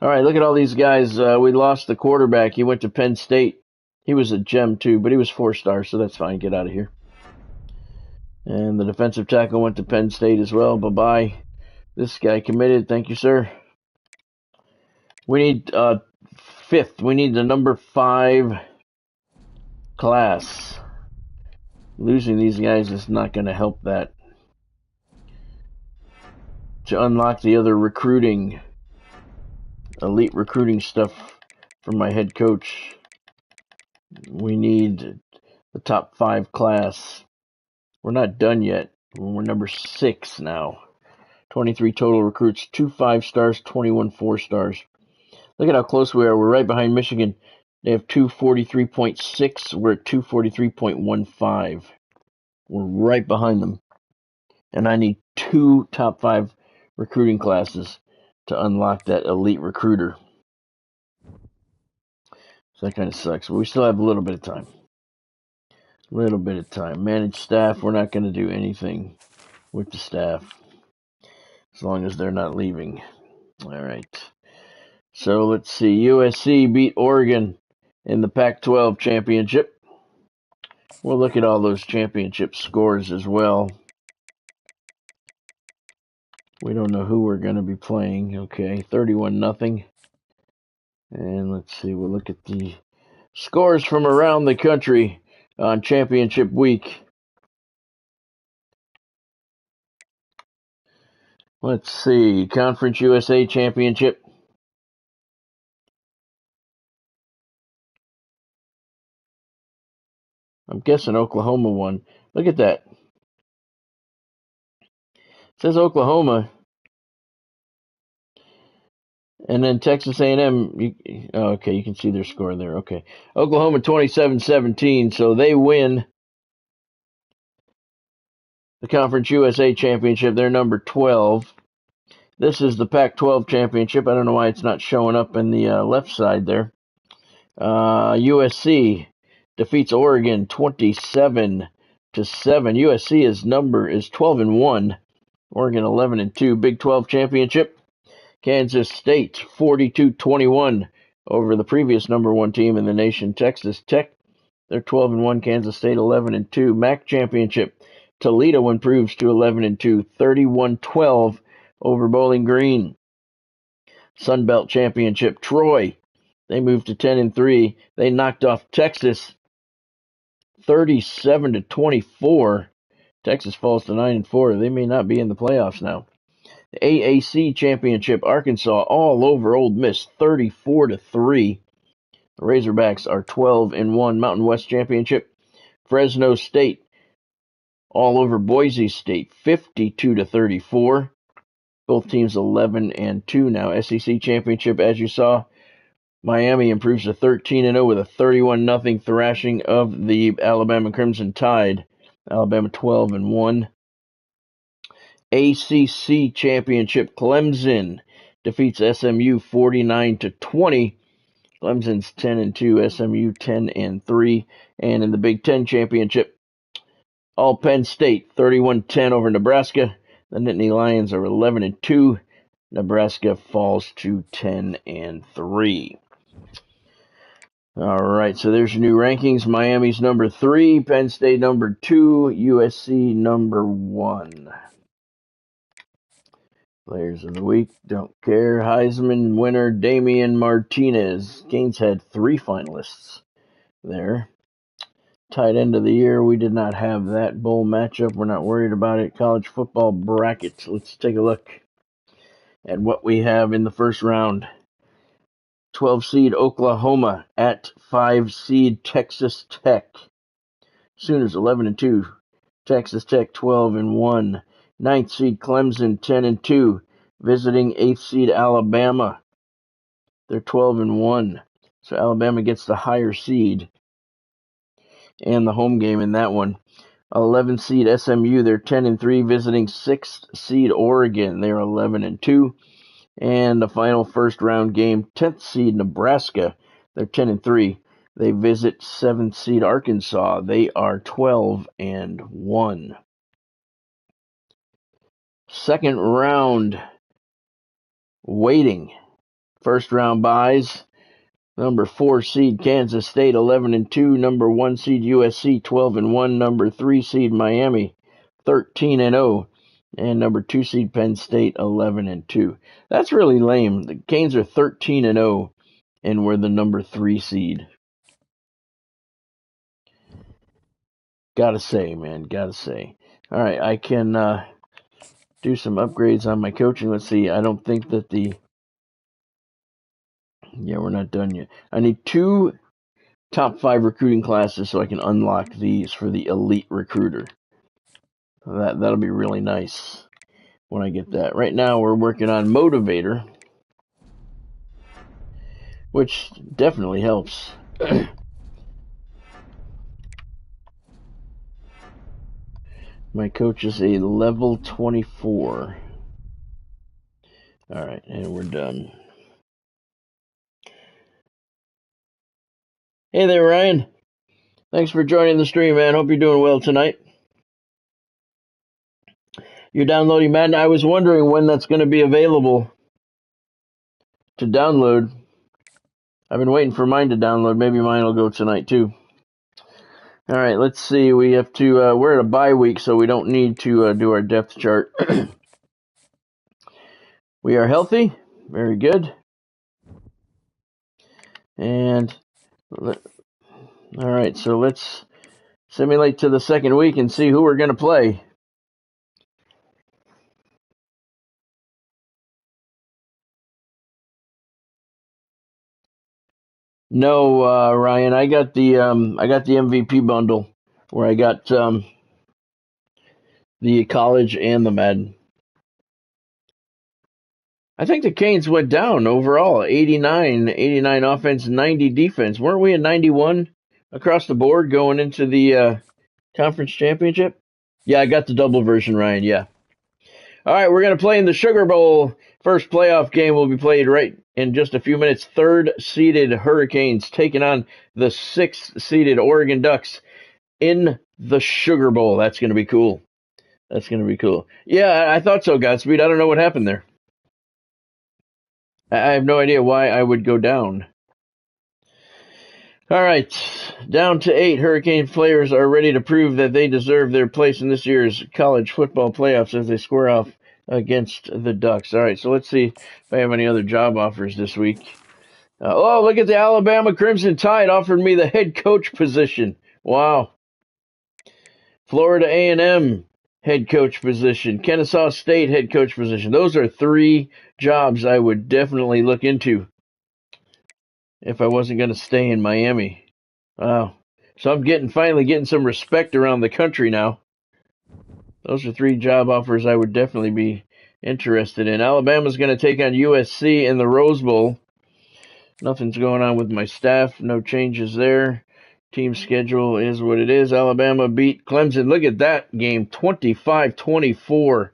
All right, look at all these guys. We lost the quarterback. He went to Penn State. He was a gem, too, but he was 4-star, so that's fine. Get out of here. And the defensive tackle went to Penn State as well. Bye-bye. This guy committed. Thank you, sir. We need 5th. We need the number 5 class. Losing these guys is not going to help that. To unlock the other elite recruiting stuff from my head coach, we need the top 5 class. We're not done yet. We're number 6 now. 23 total recruits, 2 5-stars, 21 4-stars. Look at how close we are. We're right behind Michigan. They have 243.6. We're at 243.15. We're right behind them. And I need 2 top 5 recruiting classes to unlock that elite recruiter. So that kind of sucks. But we still have a little bit of time. Managed staff, we're not going to do anything with the staff as long as they're not leaving. All right. So let's see. USC beat Oregon in the Pac-12 championship. We'll look at all those championship scores as well. We don't know who we're going to be playing. Okay, 31-0. And let's see. We'll look at the scores from around the country on championship week. Let's see. Conference USA championship. I'm guessing Oklahoma won. Look at that. It says Oklahoma. And then Texas A&M, okay, you can see their score there. Okay. Oklahoma 27-17, so they win the Conference USA championship. They're number 12. This is the Pac-12 championship. I don't know why it's not showing up in the left side there. USC defeats Oregon 27-7. USC is 12-1. Oregon 11-2. Big 12 championship. Kansas State 42-21 over the previous number 1 team in the nation, Texas Tech. They're 12-1. Kansas State 11-2. MAC championship. Toledo improves to 11-2. 31-12 over Bowling Green. Sun Belt championship. Troy. They moved to 10-3. They knocked off Texas 37-24. Texas falls to 9-4. They may not be in the playoffs now. The AAC championship, Arkansas all over Ole Miss, 34-3. The Razorbacks are 12-1. Mountain West championship, Fresno State all over Boise State, 52-34. Both teams 11-2 now. SEC championship, as you saw, Miami improves to 13-0 with a 31-0 thrashing of the Alabama Crimson Tide. Alabama 12-1. ACC championship, Clemson defeats SMU 49-20. Clemson's 10-2, SMU 10-3. And in the Big Ten championship, all Penn State 31-10 over Nebraska. The Nittany Lions are 11-2. Nebraska falls to 10-3. All right, so there's your new rankings. Miami's number 3, Penn State number 2, USC number 1. Players of the week, don't care. Heisman winner Damian Martinez. Gaines had 3 finalists there. Tight end of the year, we did not have that bowl matchup. We're not worried about it. College football brackets. Let's take a look at what we have in the first round. 12 seed Oklahoma at 5 seed Texas Tech. Sooners 11-2. Texas Tech 12-1. 9th seed Clemson 10-2. Visiting 8th seed Alabama. They're 12-1. So Alabama gets the higher seed and the home game in that one. 11th seed SMU, they're 10-3, visiting 6th seed Oregon. They're 11-2. And the final first round game, 10th seed Nebraska, they're 10-3. They visit 7th seed Arkansas. They are 12-1. Second round waiting. First round buys. Number 4 seed Kansas State 11-2. Number 1 seed USC 12-1. Number 3 seed Miami 13-0. And number 2 seed Penn State 11-2. That's really lame. The Canes are 13-0. and we're the number 3 seed. Gotta say, man, gotta say. All right, I can do some upgrades on my coaching. Let's see. I don't think that we're not done yet. I need 2 top 5 recruiting classes so I can unlock these for the elite recruiter. That'll be really nice when I get that. Right now we're working on motivator, which definitely helps. My coach is a level 24. All right, and we're done. Hey there, Ryan. Thanks for joining the stream, man. Hope you're doing well tonight. You're downloading Madden. I was wondering when that's going to be available to download. I've been waiting for mine to download. Maybe mine will go tonight, too. All right, let's see. We have to, we're at a bye week, so we don't need to do our depth chart. We are healthy. Very good. And, all right, so let's simulate to the second week and see who we're going to play. No, Ryan, I got the MVP bundle where I got the college and the Madden. I think the Canes went down overall, 89 offense, 90 defense. Weren't we at 91 across the board going into the conference championship? Yeah, I got the double version, Ryan, yeah. All right, we're going to play in the Sugar Bowl. First playoff game will be played right in just a few minutes. Third-seeded Hurricanes taking on the sixth-seeded Oregon Ducks in the Sugar Bowl. That's going to be cool. That's going to be cool. Yeah, I thought so, Godspeed. I don't know what happened there. I have no idea why I would go down. All right, down to 8. Hurricane players are ready to prove that they deserve their place in this year's college football playoffs as they square off against the Ducks. All right, so let's see if I have any other job offers this week. Look at the Alabama Crimson Tide offered me the head coach position. Wow. Florida A&M head coach position. Kennesaw State head coach position. Those are 3 jobs I would definitely look into if I wasn't going to stay in Miami. Wow. So I'm finally getting some respect around the country now. Those are 3 job offers I would definitely be interested in. Alabama's going to take on USC in the Rose Bowl. Nothing's going on with my staff. No changes there. Team schedule is what it is. Alabama beat Clemson. Look at that game, 25-24.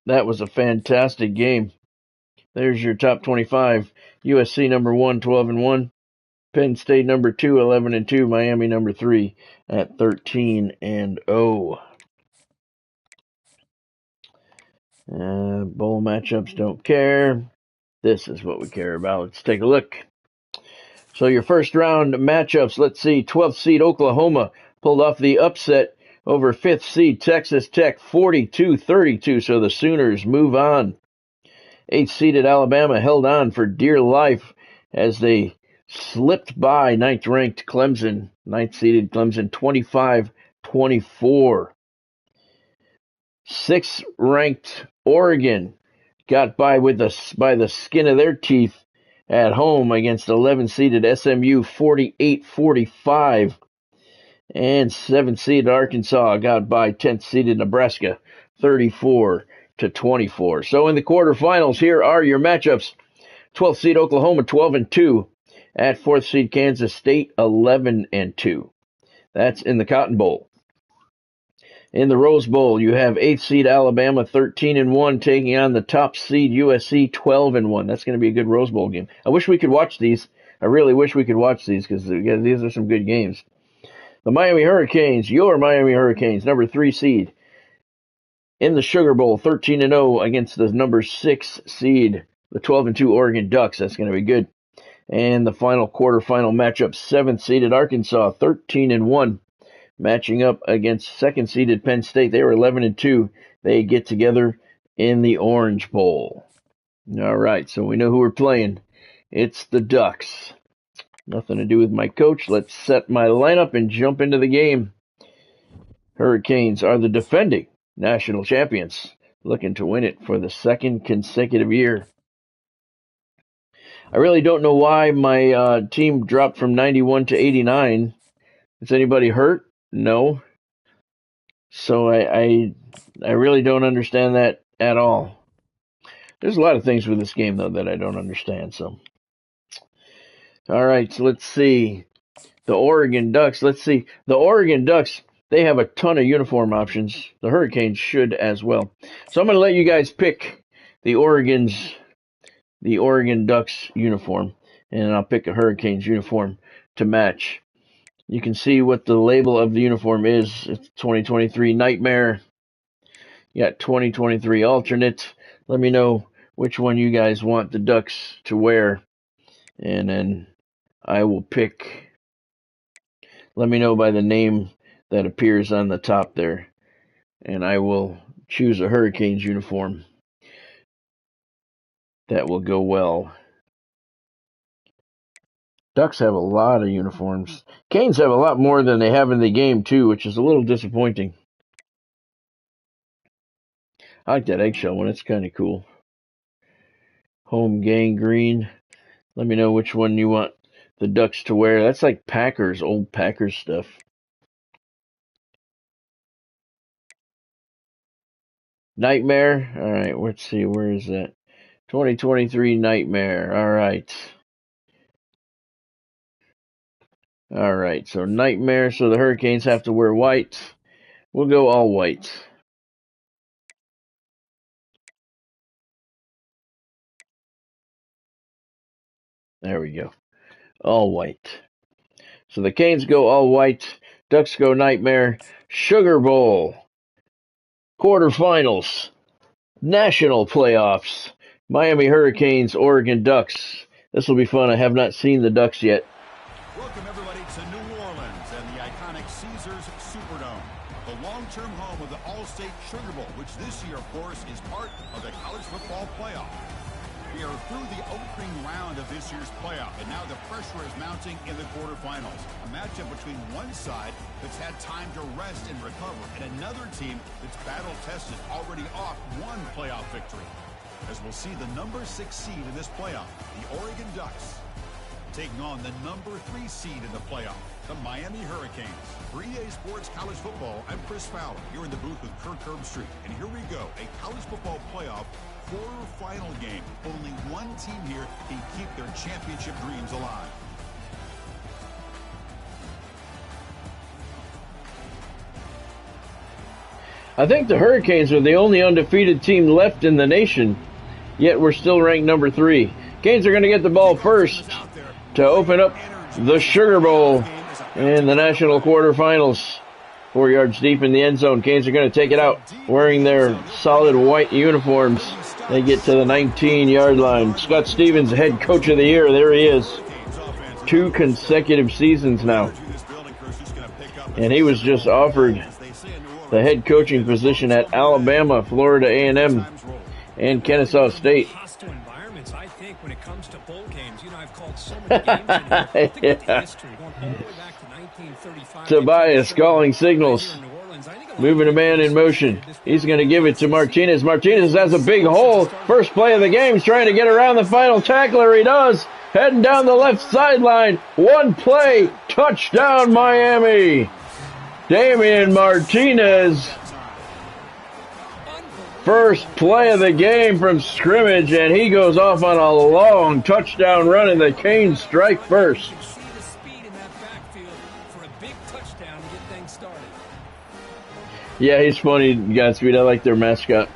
That was a fantastic game. There's your top 25. USC number 1, 12-1. Penn State number 2, 11-2. Miami number 3 at 13-0. Bowl matchups don't care. This is what we care about. Let's take a look. So your first round matchups, let's see. 12th seed Oklahoma pulled off the upset over 5th seed Texas Tech, 42-32. So the Sooners move on. 8th seeded Alabama held on for dear life as they slipped by 9th ranked Clemson. 9th seeded Clemson, 25-24. 6th ranked Oregon got by by the skin of their teeth at home against 11th-seeded SMU, 48-45. And 7th-seeded Arkansas got by 10th-seeded Nebraska, 34-24. So in the quarterfinals, here are your matchups. 12th seed Oklahoma, 12-2. At 4th seed Kansas State, 11-2. That's in the Cotton Bowl. In the Rose Bowl, you have 8th seed Alabama, 13-1, taking on the top seed USC, 12-1. That's going to be a good Rose Bowl game. I wish we could watch these. I really wish we could watch these because these are some good games. The Miami Hurricanes, your Miami Hurricanes, number 3 seed. In the Sugar Bowl, 13-0 against the number 6 seed, the 12-2 Oregon Ducks. That's going to be good. And the final quarterfinal matchup, 7th seeded Arkansas, 13-1. Matching up against 2nd seeded Penn State. They were 11-2. They get together in the Orange Bowl. All right, so we know who we're playing. It's the Ducks. Nothing to do with my coach. Let's set my lineup and jump into the game. Hurricanes are the defending national champions, looking to win it for the second consecutive year. I really don't know why my team dropped from 91 to 89. Is anybody hurt? No. So I really don't understand that at all. There's a lot of things with this game, though, that I don't understand. So, all right, so let's see. The Oregon Ducks. Let's see. The Oregon Ducks, they have a ton of uniform options. The Hurricanes should as well. So I'm going to let you guys pick the Oregon Ducks uniform, and I'll pick a Hurricanes uniform to match. You can see what the label of the uniform is. It's 2023 Nightmare. You got 2023 Alternate. Let me know which one you guys want the Ducks to wear, and then I will pick. Let me know by the name that appears on the top there, and I will choose a Hurricanes uniform that will go well. Ducks have a lot of uniforms. Canes have a lot more than they have in the game, too, which is a little disappointing. I like that eggshell one. It's kind of cool. Home gang green. Let me know which one you want the Ducks to wear. That's like Packers, old Packers stuff. Nightmare. All right, let's see. Where is that? 2023 Nightmare. All right. All right, so Nightmare. So the Hurricanes have to wear white. We'll go all white. There we go. All white. So the Canes go all white. Ducks go Nightmare. Sugar Bowl. Quarterfinals. National playoffs. Miami Hurricanes, Oregon Ducks. This will be fun. I have not seen the Ducks yet. Welcome, everybody, to New Orleans and the iconic Caesars Superdome, the long-term home of the All-State Sugar Bowl, which this year, of course, is part of the college football playoff. We are through the opening round of this year's playoff, and now the pressure is mounting in the quarterfinals. A matchup between one side that's had time to rest and recover, and another team that's battle-tested, already off one playoff victory. As we'll see the number 6 seed in this playoff, the Oregon Ducks, taking on the number 3 seed in the playoff, the Miami Hurricanes. For EA Sports College Football, I'm Chris Fowler, here in the booth with Kirk Herbstreit. And here we go, a college football playoff quarterfinal game. Only one team here can keep their championship dreams alive. I think the Hurricanes are the only undefeated team left in the nation, yet we're still ranked number 3. Canes are going to get the ball first to open up the Sugar Bowl in the national quarterfinals. 4 yards deep in the end zone. Canes are going to take it out wearing their solid white uniforms. They get to the 19-yard line. Scott Stevens, head coach of the year. There he is. 2 consecutive seasons now. And he was just offered the head coaching position at Alabama, Florida A&M, and Kennesaw State. Hostile environments, I think, when it comes to bowl games. You know, I've called so many games in here. Think about the history, going all the way back to 1935. Tobias calling signals. Moving a man in motion. He's going to give it to Martinez. Martinez has a big hole. First play of the game. He's trying to get around the final tackler. He does. Heading down the left sideline. One play. Touchdown, Miami. Damian Martinez. First play of the game from scrimmage, and he goes off on a long touchdown run, and the Canes strike first. Yeah, he's funny, Godspeed. I like their mascot.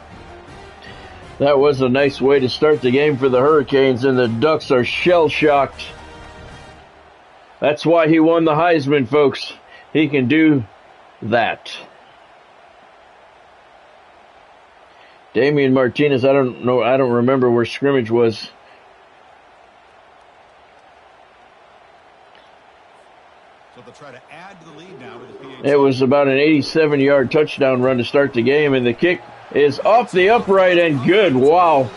That was a nice way to start the game for the Hurricanes, and the Ducks are shell-shocked. That's why he won the Heisman, folks. He can do that. Damian Martinez, I don't remember where scrimmage was. So they'll try to add to the lead now with the PAT. It was about an 87-yard touchdown run to start the game, and the kick is off the upright and good. Wow.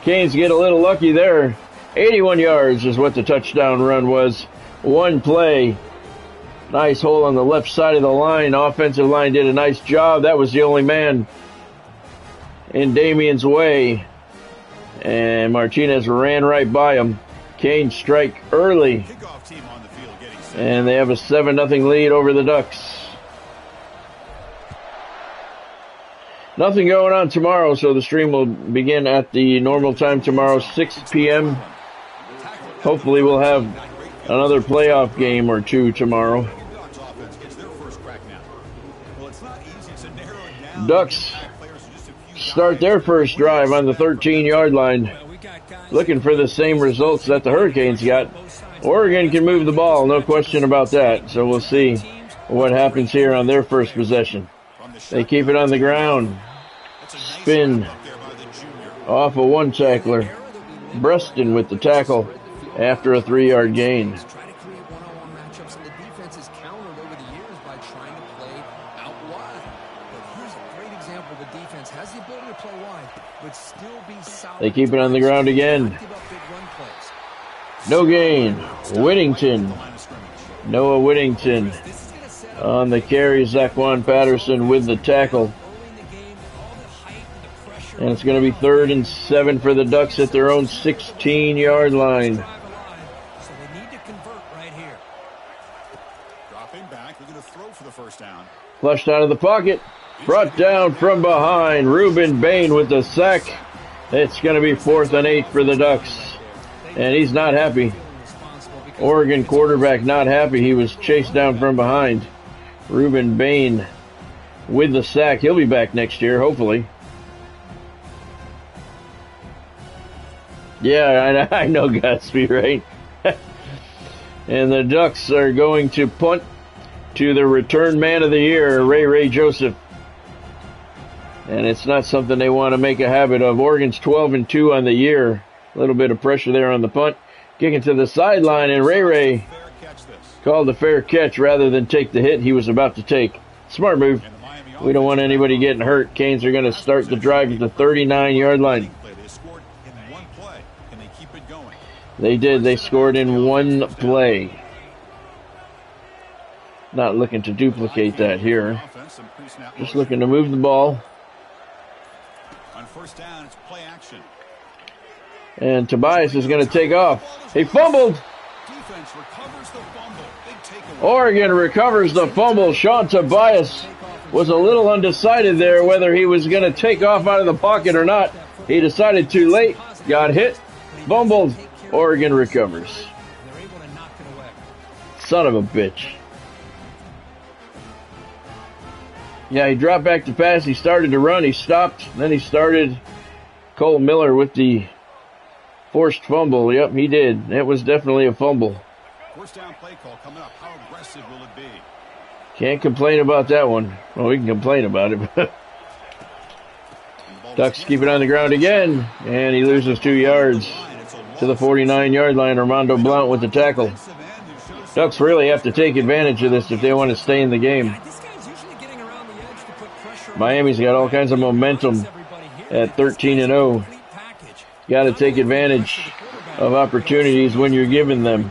Canes get a little lucky there. 81 yards is what the touchdown run was. One play. Nice hole on the left side of the line. Offensive line did a nice job. That was the only man in Damian's way. And Martinez ran right by him. Canes strike early. And they have a 7-0 lead over the Ducks. Nothing going on tomorrow, so the stream will begin at the normal time tomorrow, 6 p.m. Hopefully we'll have another playoff game or two tomorrow. Ducks start their first drive on the 13-yard line, looking for the same results that the Hurricanes got. Oregon can move the ball, no question about that. So we'll see what happens here on their first possession. They keep it on the ground. Spin off of one tackler. Breaston with the tackle after a 3-yard gain. They keep it on the ground again. No gain. Whittington. Noah Whittington on the carry. Zaquan Patterson with the tackle. And it's going to be 3rd and 7 for the Ducks at their own 16-yard line. So they need to convert right here. Dropping back, they're going to throw for the first down. Flushed out of the pocket. Brought down from behind. Ruben Bain with the sack. It's going to be 4th and 8 for the Ducks. And he's not happy. Oregon quarterback not happy. He was chased down from behind. Ruben Bain with the sack. He'll be back next year, hopefully. Yeah, I know Gatsby, right? And the Ducks are going to punt to the return man of the year, Ray Joseph. And it's not something they want to make a habit of. Oregon's 12-2 on the year. A little bit of pressure there on the punt. Kicking to the sideline, and Ray called a fair catch rather than take the hit he was about to take. Smart move. We don't want anybody getting hurt. Canes are going to start the drive at the 39-yard line. They did. They scored in one play. Not looking to duplicate that here. Just looking to move the ball. On first down, it's play action. And Tobias is going to take off. He fumbled. Defense recovers the fumble. Big takeaway. Oregon recovers the fumble. Sean Tobias was a little undecided there whether he was going to take off out of the pocket or not. He decided too late. Got hit. Fumbled. Oregon recovers. They're able to knock it away. Son of a bitch. Yeah, he dropped back to pass. He started to run. He stopped. Then he started. Cole Miller with the forced fumble. Yep, he did. It was definitely a fumble. First down play call coming up. How aggressive will it be? Can't complain about that one. Well, we can complain about it. Ducks keep it on the ground again. And he loses 2 yards to the 49-yard line. Armando Blount with the tackle. Ducks really have to take advantage of this if they want to stay in the game. Miami's got all kinds of momentum at 13-0. Got to take advantage of opportunities when you're given them.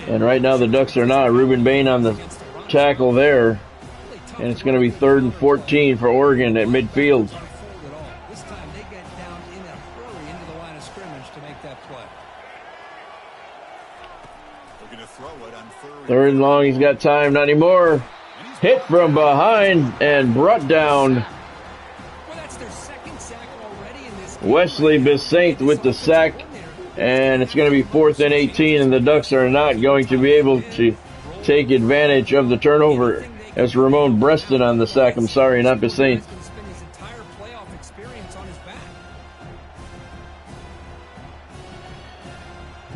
And right now the Ducks are not. Ruben Bain on the tackle there. And it's going to be 3rd and 14 for Oregon at midfield. This time they get down in a hurry into the line of scrimmage to make that play. They're going to throw it on 3rd and long. He's got time. Not anymore. Hit from behind and brought down. Well, that's their second sack already in this game. Wesley Bissaint with the sack. And it's going to be 4th and 18, and the Ducks are not going to be able to take advantage of the turnover. As Ramon Breaston on the sack. I'm sorry, not Bissaint.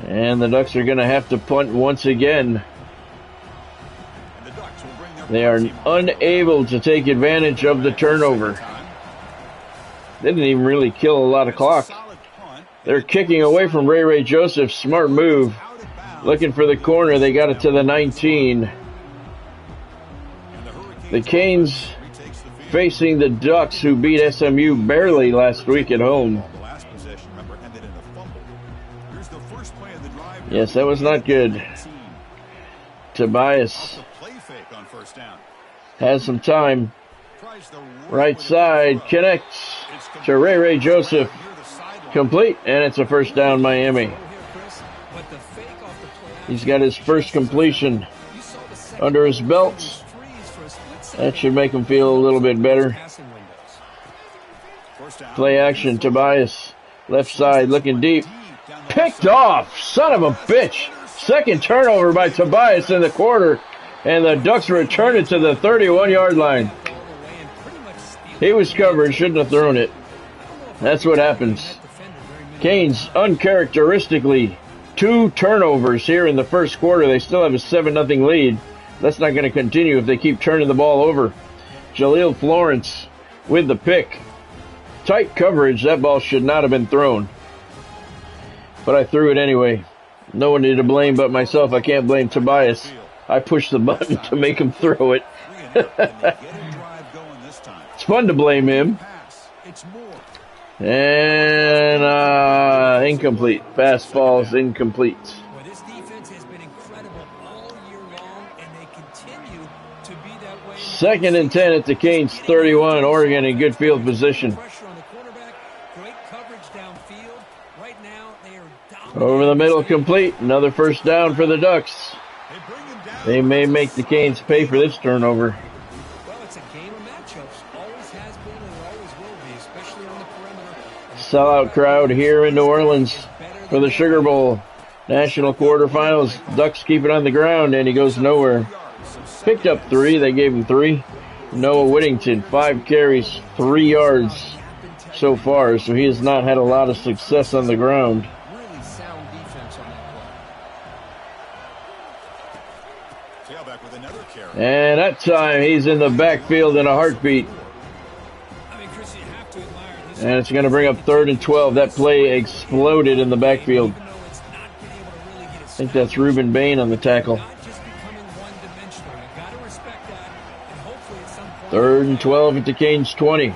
And the Ducks are going to have to punt once again. They are unable to take advantage of the turnover. They didn't even really kill a lot of clock. They're kicking away from Ray Joseph. Smart move. Looking for the corner. They got it to the 19. The Canes facing the Ducks, who beat SMU barely last week at home. first play of the drive. Yes, that was not good. Tobias Play fake on first down. has some time. Right side connects to Ray Joseph. Complete, and it's a first down, Miami. He's got his first completion under his belt. That should make him feel a little bit better. Play action, Tobias. Left side, looking deep. Picked off! Son of a bitch! Second turnover by Tobias in the quarter, and the Ducks return it to the 31-yard line. He was covered, shouldn't have thrown it. That's what happens. Canes, uncharacteristically, 2 turnovers here in the first quarter. They still have a 7-0 lead. That's not going to continue if they keep turning the ball over. Jaleel Florence with the pick. Tight coverage. That ball should not have been thrown. But I threw it anyway. No one to blame but myself. I can't blame Tobias. I pushed the button to make him throw it. It's fun to blame him. And incomplete. Fastball's incomplete. Well, this defense has been incredible all year long, and they continue to be that way. 2nd and 10 at the Canes 31. Oregon in good field position. Pressure on the quarterback, great coverage downfield. Right now, they are dominating. Over the middle, complete. Another first down for the Ducks. They may make the Canes pay for this turnover. Well, it's a game of matchups. Always has been and always will be, especially on the perimeter. Sellout crowd here in New Orleans for the Sugar Bowl. National quarterfinals. Ducks keep it on the ground, and he goes nowhere. Picked up 3. They gave him 3. Noah Whittington, 5 carries, 3 yards so far, so he has not had a lot of success on the ground. Really sound defense on that play. Tailback with another carry. And that time he's in the backfield in a heartbeat. I mean, Chris, you have to admire his. And it's going to bring up 3rd and 12. That play exploded in the backfield. Even though it's not been able to really get it I think that's Reuben Bain on the tackle. not just becoming one-dimensional. You've got to respect that, and hopefully at some point. 3rd and 12 at the Canes 20. And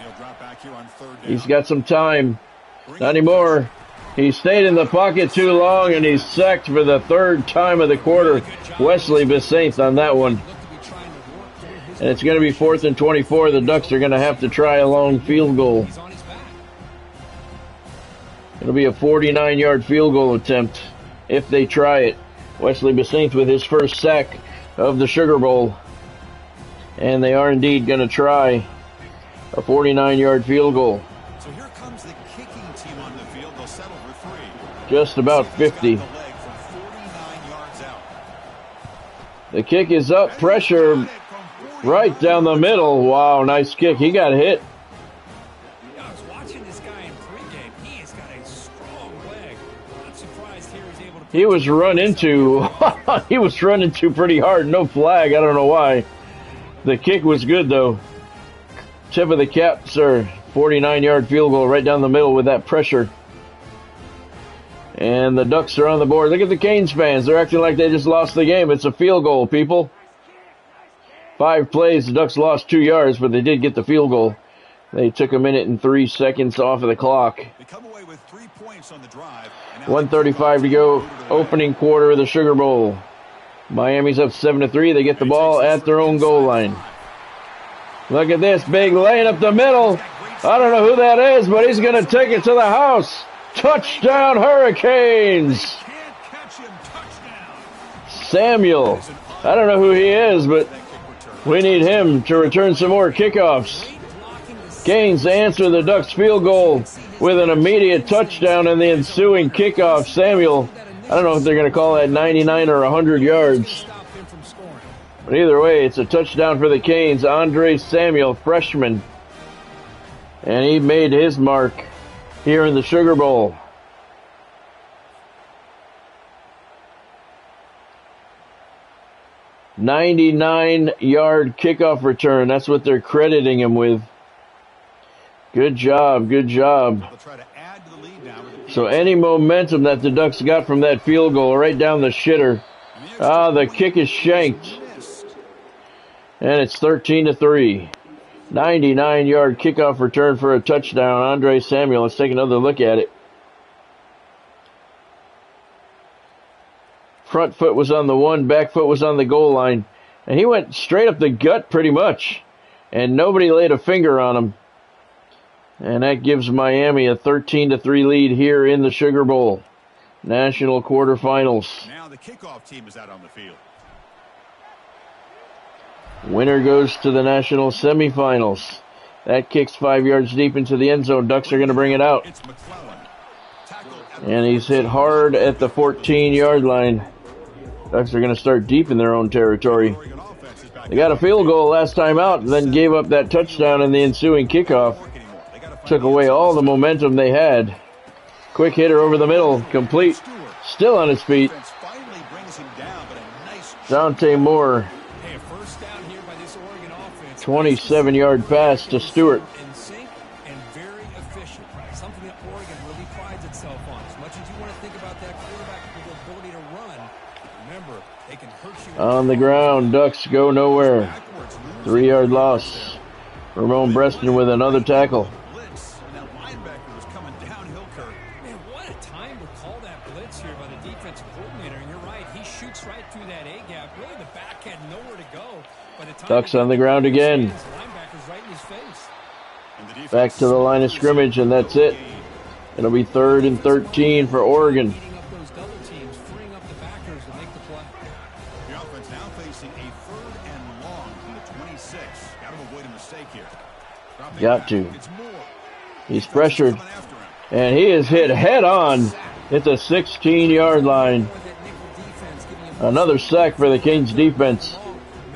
he'll drop back here on 3rd down. He's got some time. Not anymore. He stayed in the pocket too long, and he's sacked for the 3rd time of the quarter. Wesley Bissainth on that one. Look to be trying to work through his. And it's going to be 4th and 24. The Ducks are going to have to try a long field goal. He's on his back. It'll be a 49-yard field goal attempt if they try it. Wesley Bissainth with his first sack of the Sugar Bowl. And they are indeed going to try a 49-yard field goal. So here comes the kicking team on the field. They'll settle for 3. Just about 50. Got the leg from 49 yards out. The kick is up. Pressure right down the middle. Wow, nice kick. He got hit. Yeah, I was watching this guy in pregame. He has got a strong leg. I'm surprised here he's able to. He was run into. He was run into pretty hard. No flag. I don't know why. The kick was good, though. Tip of the cap, sir. 49-yard field goal right down the middle with that pressure. And the Ducks are on the board. Look at the Canes fans. They're acting like they just lost the game. It's a field goal, people. 5 plays. The Ducks lost 2 yards, but they did get the field goal. They took 1 minute and 3 seconds off of the clock. They come away with 3 points on the drive. 1:35 to go. Opening quarter of the Sugar Bowl. Miami's up 7-3. They get the ball at their own goal line. Look at this big lane up the middle. I don't know who that is, but he's going to take it to the house. Touchdown, Hurricanes. Can't catch him. Touchdown. Samuel. I don't know who he is, but we need him to return some more kickoffs. Canes answer the Ducks field goal with an immediate touchdown and the ensuing kickoff. Samuel, I don't know if they're going to call that 99 or 100 yards. But either way, it's a touchdown for the Canes. Andre Samuel, freshman. And he made his mark here in the Sugar Bowl. "99-yard kickoff return." That's what they're crediting him with. Good job, good job. They'll try to add to the lead now with the So any momentum that the Ducks got from that field goal right down the shitter. The kick is shanked. And it's 13-3. 99-yard kickoff return for a touchdown. Andre Samuel. Let's take another look at it. Front foot was on the 1, back foot was on the goal line. And he went straight up the gut pretty much. And nobody laid a finger on him. And that gives Miami a 13-3 lead here in the Sugar Bowl. National quarterfinals. Now the kickoff team is out on the field. Winner goes to the national semifinals. That kicks 5 yards deep into the end zone. Ducks are going to bring it out. And he's hit hard at the 14-yard line. Ducks are going to start deep in their own territory. They got a field goal last time out, then gave up that touchdown in the ensuing kickoff. Took away all the momentum they had. Quick hitter over the middle, complete. Still on his feet. Dante Moore. 27-yard pass to Stewart. And very efficient. Something that Oregon really prides itself on. As much as you want to think about that quarterback with the ability to run, remember, they can hurt you. On the ground, Ducks go nowhere. 3-yard loss. Ramon Breston with another tackle. Man, what a time to call that blitz here by the defensive coordinator. And you're right, he shoots right through that A-gap. Really, the back had nowhere to go. Ducks on the ground again. Back to the line of scrimmage, and that's it. It'll be 3rd and 13 for Oregon. The offense now facing a 3rd and long from the 26. Got to avoid a mistake here. Got to. He's pressured, and he is hit head on at the 16-yard line. Another sack for the Kings defense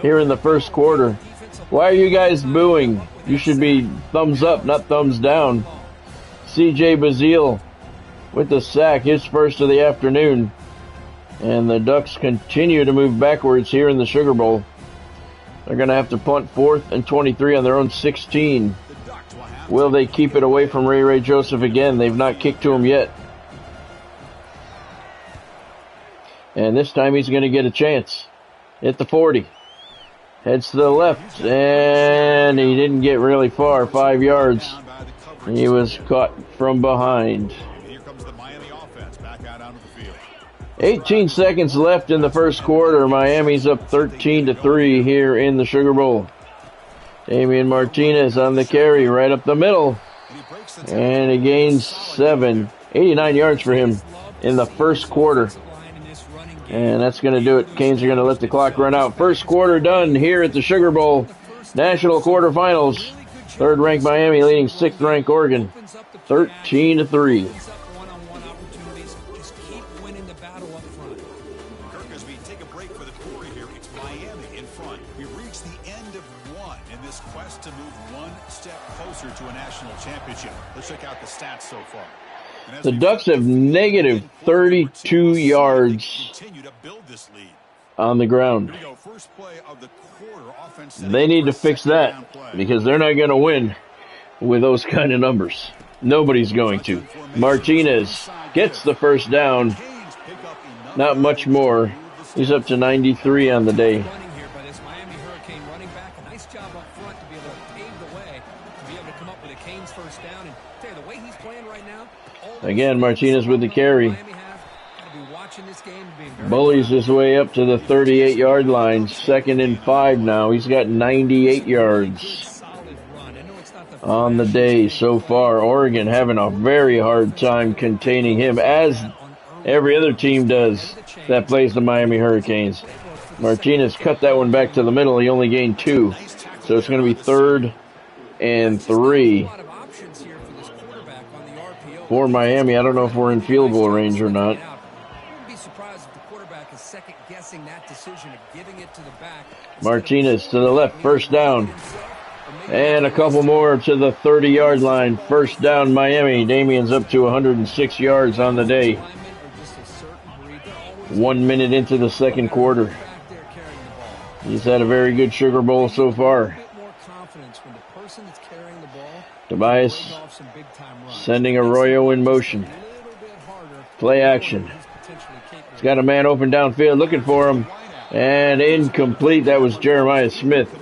here in the first quarter. Why are you guys booing? You should be thumbs up, not thumbs down. C.J. Bazile with the sack, his first of the afternoon. And the Ducks continue to move backwards here in the Sugar Bowl. They're going to have to punt 4th and 23 on their own 16. Will they keep it away from Ray Joseph again? They've not kicked to him yet. And this time he's going to get a chance. At the 40. Heads to the left, and he didn't get really far, 5 yards. He was caught from behind. Here comes the Miami offense back out onto the field. 18 seconds left in the first quarter. Miami's up 13-3 here in the Sugar Bowl. Damian Martinez on the carry right up the middle. And he gains 7. 89 yards for him in the first quarter. And that's going to do it. Canes are going to let the clock run out. First quarter done here at the Sugar Bowl. National quarterfinals. 3rd-ranked Miami leading 6th-ranked Oregon. 13-3. Kirk, as we take a break for the quarter here, it's Miami in front. We've reached the end of one in this quest to move one step closer to a national championship. Let's check out the stats so far. The Ducks have negative 32 yards on the ground. They need to fix that because they're not going to win with those kind of numbers. Nobody's going to. Martinez gets the first down. Not much more. He's up to 93 on the day. Again, Martinez with the carry. Bullies his way up to the 38-yard line. 2nd and 5 now. He's got 98 yards on the day so far. Oregon having a very hard time containing him, as every other team does that plays the Miami Hurricanes. Martinez cut that one back to the middle. He only gained 2. So it's going to be 3rd and 3. For Miami, I don't know if we're in field goal range or not. Martinez to the left, first down. And a couple more to the 30-yard line. First down, Miami. Damian's up to 106 yards on the day. 1 minute into the second quarter. He's had a very good Sugar Bowl so far. Tobias sending Arroyo in motion. Play action. He's got a man open downfield looking for him. And incomplete. That was Jeremiah Smith,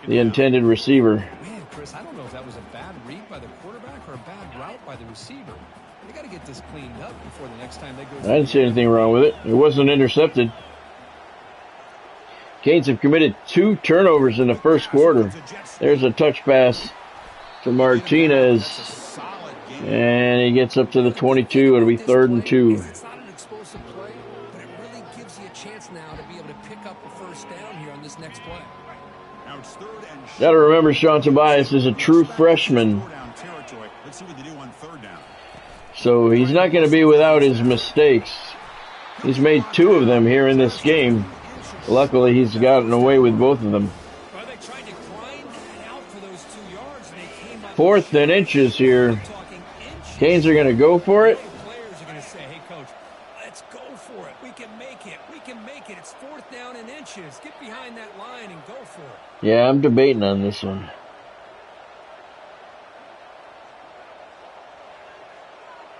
the intended receiver. Man, Chris, I don't know if that was a bad read by the quarterback or a bad route by the receiver. They got to get this cleaned up before the next time they go. I didn't see anything wrong with it. It wasn't intercepted. Canes have committed 2 turnovers in the first quarter. There's a touch pass to Martinez. And he gets up to the 22. It'll be 3rd and 2. It's not an explosive play, but it really gives you a chance now to be able to pick up a first down here on this next play. Got to remember, Sean Tobias is a true freshman. So he's not going to be without his mistakes. He's made 2 of them here in this game. Luckily, he's gotten away with both of them. 4th and inches here. Canes are going to go for it. Players are going to say, hey, coach, let's go for it. We can make it. We can make it. It's 4th down and inches. Get behind that line and go for it. Yeah, I'm debating on this one.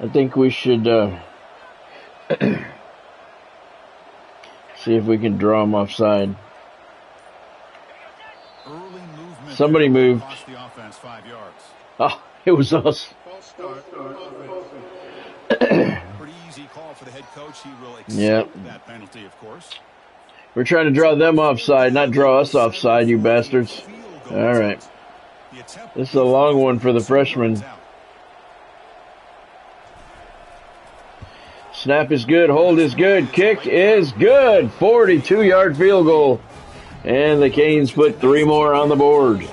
I think we should see if we can draw him offside. Somebody moved. Oh, it was us. Pretty easy call for the head coach. He will accept that penalty, of course. We're trying to draw them offside, not draw us offside, you bastards. All right. This is a long one for the freshman. Snap is good. Hold is good. Kick is good. 42-yard field goal. And the Canes put 3 more on the board.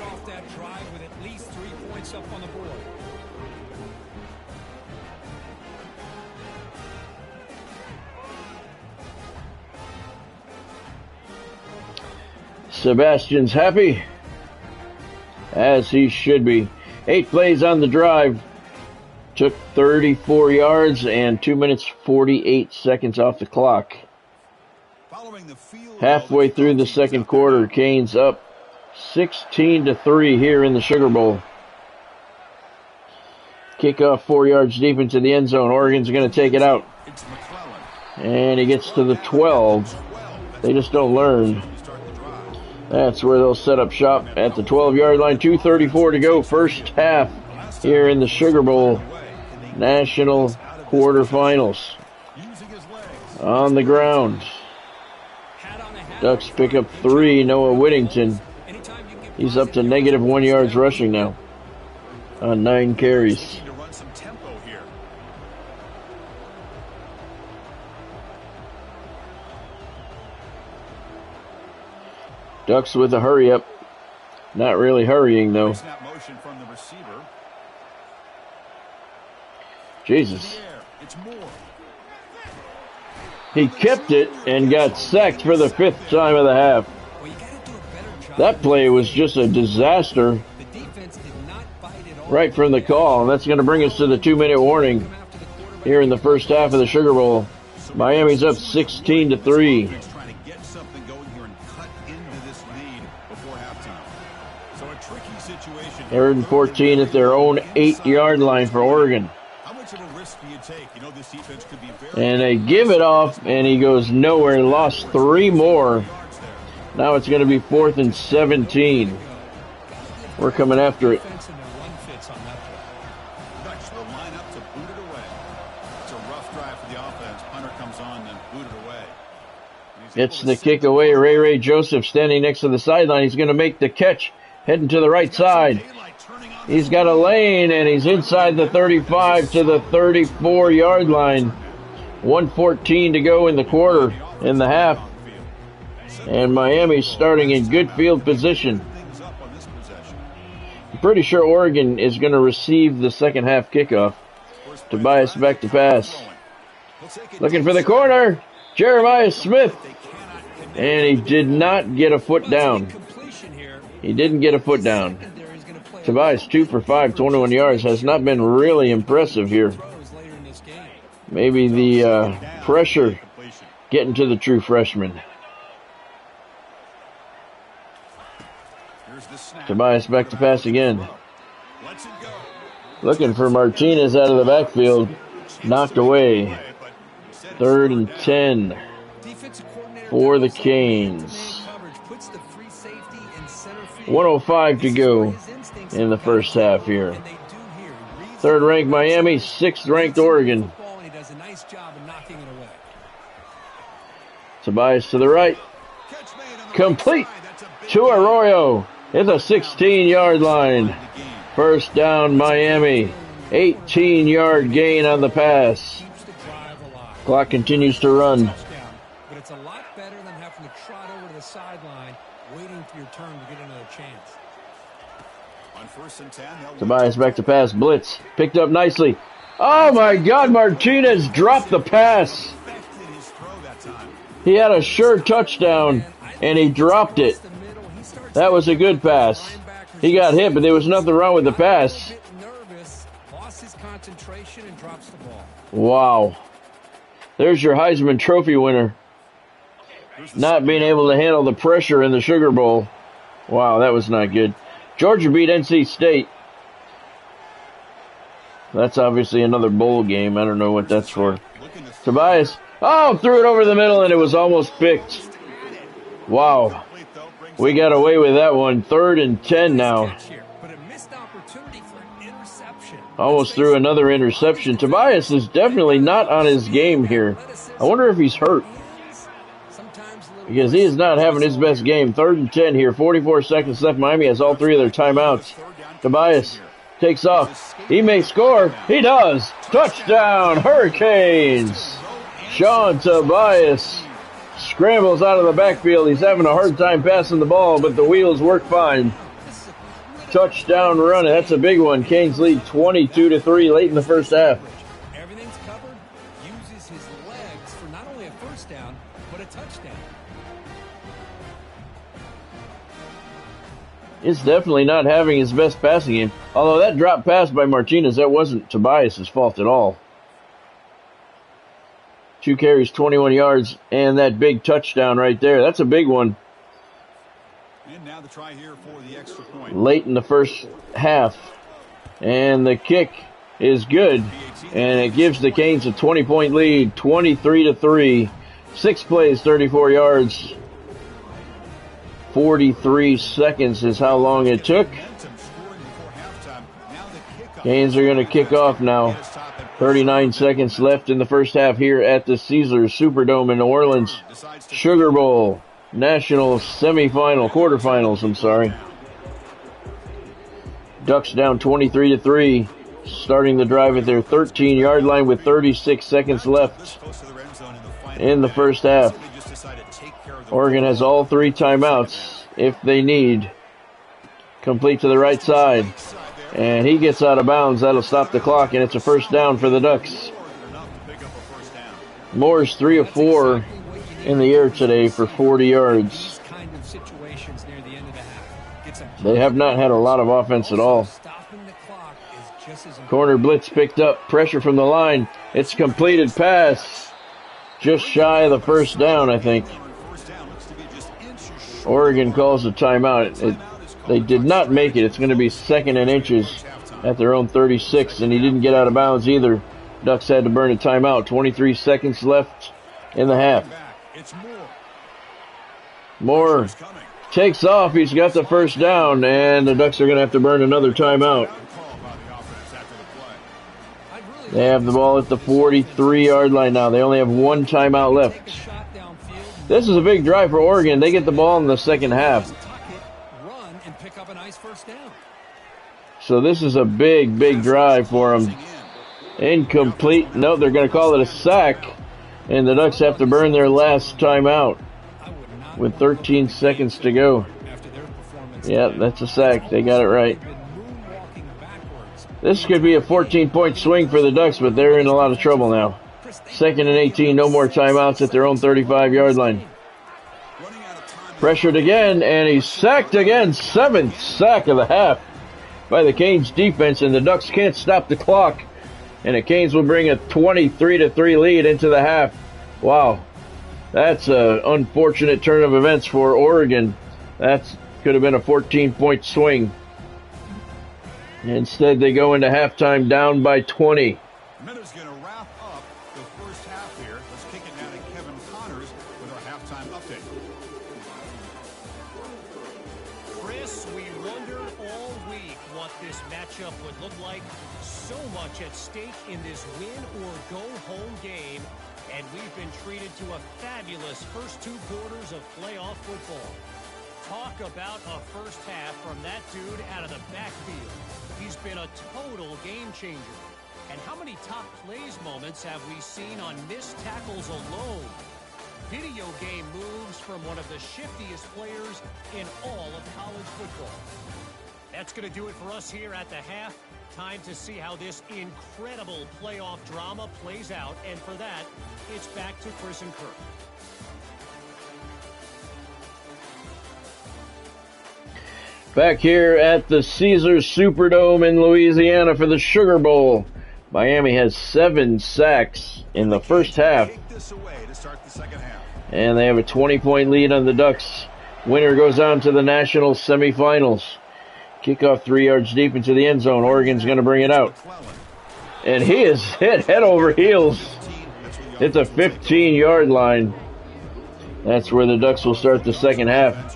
Sebastian's happy, as he should be. 8 plays on the drive. Took 34 yards and 2 minutes 48 seconds off the clock. Halfway through the second quarter, Canes up 16-3 here in the Sugar Bowl. Kickoff 4 yards deep into the end zone. Oregon's going to take it out. And he gets to the 12. They just don't learn. That's where they'll set up shop at the 12-yard line. 2:34 to go, first half here in the Sugar Bowl National Quarterfinals. On the ground, Ducks pick up 3. Noah Whittington, he's up to -1 yards rushing now on 9 carries. Ducks with a hurry up. Not really hurrying though. Jesus. He kept it and got sacked for the 5th time of the half. That play was just a disaster right from the call. And that's going to bring us to the 2-minute warning here in the first half of the Sugar Bowl. Miami's up 16-3. 3rd and 14 at their own 8-yard line for Oregon. And they give it off, and he goes nowhere. Lost 3 more. Now it's going to be 4th and 17. We're coming after it. It's the kick away. Ray Joseph standing next to the sideline. He's going to make the catch, heading to the right side. He's got a lane, and he's inside the 35 to the 34-yard line. 1:14 to go in the quarter, in the half. And Miami's starting in good field position. I'm pretty sure Oregon is going to receive the second half kickoff. Tobias back to pass. Looking for the corner. Jeremiah Smith. And he did not get a foot down. He didn't get a foot down. Tobias 2 for 5, 21 yards. Has not been really impressive here. Maybe the pressure getting to the true freshman. Tobias back to pass again. Looking for Martinez out of the backfield. Knocked away. 3rd and 10 for the Canes. 1:05 to go in the first half here. 3rd ranked Miami, 6th ranked Oregon. taking it away. Tobias to the right. Complete to Arroyo. It's a 16-yard line. First down, Miami. 18-yard gain on the pass. Clock continues to run. But it's a lot better than having to trot over to the sideline, waiting for your turn to get another chance. On 1st and 10, Tobias back to pass. Blitz. Picked up nicely. Oh, my God. Martinez dropped the pass. He had a sure touchdown, and he dropped it. That was a good pass. He got hit, but there was nothing wrong with the pass. Lost his concentration and drops the ball. Wow. There's your Heisman Trophy winner. Not being able to handle the pressure in the Sugar Bowl. Wow, that was not good. Georgia beat NC State. That's obviously another bowl game. I don't know what that's for. Tobias. Oh, threw it over the middle, and it was almost picked. Wow. We got away with that one. 3rd and 10 now. Almost threw another interception. Tobias is definitely not on his game here. I wonder if he's hurt. Because he is not having his best game. 3rd and 10 here. 44 seconds left. Miami has all 3 of their timeouts. Tobias takes off. He may score. He does. Touchdown, Hurricanes. Sean Tobias scrambles out of the backfield. He's having a hard time passing the ball, but the wheels work fine. Touchdown run. That's a big one. Canes lead 22-3 late in the first half. Everything's covered. Uses his legs for not only a first down, but a touchdown. It's definitely not having his best passing game. Although that drop pass by Martinez, that wasn't Tobias' fault at all. 2 carries, 21 yards, and that big touchdown right there. That's a big one. And now the try here for the extra point. Late in the first half. And the kick is good. And it gives the Canes a 20-point lead, 23-3. 6 plays, 34 yards. 43 seconds is how long it took. Canes are going to kick off now. 39 seconds left in the first half here at the Caesars Superdome in New Orleans. Sugar Bowl. National quarterfinals, I'm sorry. Ducks down 23-3, starting the drive at their 13-yard line with 36 seconds left in the first half. Oregon has all 3 timeouts if they need. Complete to the right side. And he gets out of bounds. That'll stop the clock, and it's a first down for the Ducks. Moore's 3 of 4 in the air today for 40 yards. They have not had a lot of offense at all. Corner blitz picked up. Pressure from the line. It's completed pass. Just shy of the first down, I think. Oregon calls a timeout. They did not make it. It's going to be 2nd and inches at their own 36, and he didn't get out of bounds either. Ducks had to burn a timeout. 23 seconds left in the half. Moore takes off. He's got the first down, and the Ducks are going to have to burn another timeout. They have the ball at the 43-yard line now. They only have 1 timeout left. This is a big drive for Oregon. They get the ball in the second half. So this is a big, big drive for them. Incomplete. No, they're going to call it a sack. And the Ducks have to burn their last timeout with 13 seconds to go. Yeah, that's a sack. They got it right. This could be a 14-point swing for the Ducks, but they're in a lot of trouble now. 2nd and 18, no more timeouts at their own 35-yard line. Pressured again, and he's sacked again. 7th sack of the half by the Canes defense, and the Ducks can't stop the clock. And the Canes will bring a 23-3 lead into the half. Wow. That's an unfortunate turn of events for Oregon. That could have been a 14-point swing. Instead, they go into halftime down by 20. Minutes going to wrap up the first half here. Let's kick it now to Kevin Connors with our halftime update. Chris, we wondered all week what this matchup would look like. So much at stake in this win-or-go-home game. And we've been treated to a fabulous first 2 quarters of playoff football. Talk about a first half from that dude out of the backfield. He's been a total game changer. And how many top plays moments have we seen on missed tackles alone? Video game moves from one of the shiftiest players in all of college football. That's going to do it for us here at the half. Time to see how this incredible playoff drama plays out. And for that, it's back to Chris and Kirk. Back here at the Caesars Superdome in Louisiana for the Sugar Bowl. Miami has 7 sacks in the first half. And they have a 20-point lead on the Ducks. Winner goes on to the national semifinals. Kickoff 3 yards deep into the end zone. Oregon's going to bring it out. And he is hit head over heels. It's a 15-yard line. That's where the Ducks will start the second half.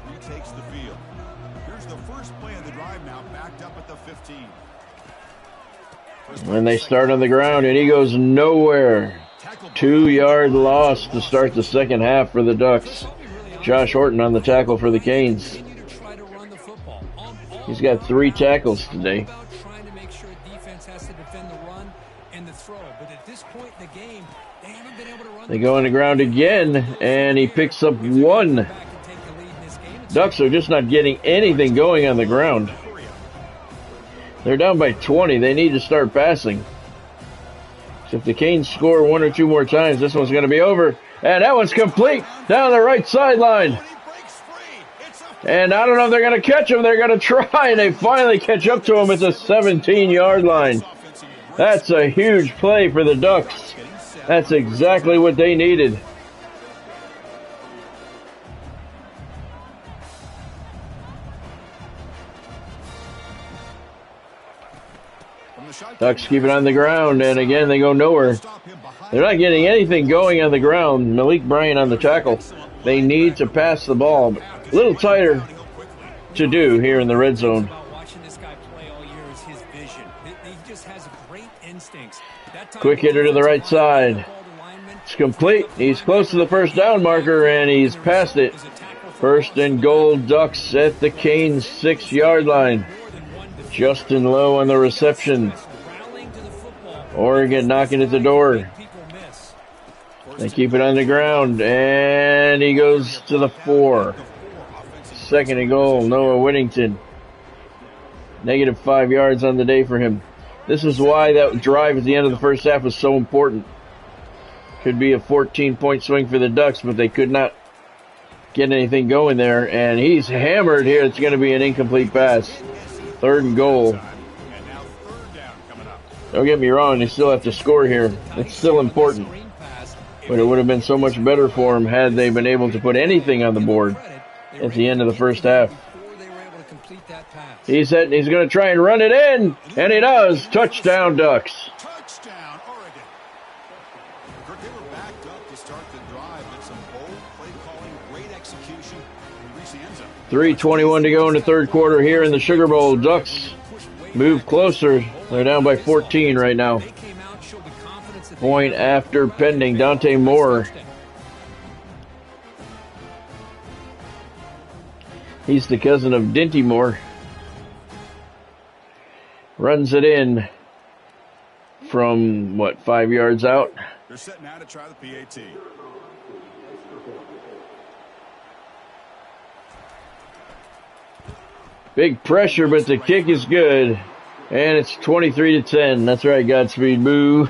When they start on the ground, and he goes nowhere. 2-yard loss to start the second half for the Ducks. Josh Horton on the tackle for the Canes. He's got 3 tackles today. They go on the ground again, and he picks up 1. Ducks are just not getting anything going on the ground. They're down by 20. They need to start passing. So if the Canes score 1 or 2 more times, this one's going to be over. And that one's complete down the right sideline. And I don't know if they're going to catch him. They're going to try, and they finally catch up to him at the 17-yard line. That's a huge play for the Ducks. That's exactly what they needed. Ducks keep it on the ground, and again, they go nowhere. They're not getting anything going on the ground. Malik Bryant on the tackle. They need to pass the ball. But a little tighter to do here in the red zone. Quick hitter to the right side. It's complete. He's close to the first down marker, and he's past it. First and goal, Ducks at the Canes 6-yard line. Justin Lowe on the reception. Oregon knocking at the door. They keep it on the ground, and he goes to the 4. Second and goal, Noah Whittington. Negative 5 yards on the day for him. This is why that drive at the end of the first half was so important. Could be a 14-point swing for the Ducks, but they could not get anything going there. And he's hammered here. It's going to be an incomplete pass. Third and goal. Don't get me wrong, they still have to score here. It's still important. But it would have been so much better for them had they been able to put anything on the board at the end of the first half. He's going to try and run it in, and he does. Touchdown, Ducks. Touchdown, Oregon. Kirk, they were backed up to start the drive, but some bold play calling, great execution. We reach the end zone. 3:21 to go in the third quarter here in the Sugar Bowl. Ducks move closer. They're down by 14 right now. Point after pending. Dante Moore. He's the cousin of Dinty Moore. Runs it in from, 5 yards out? They're setting out to try the PAT. Big pressure, but the kick is good. And it's 23-10. That's right, Godspeed Boo.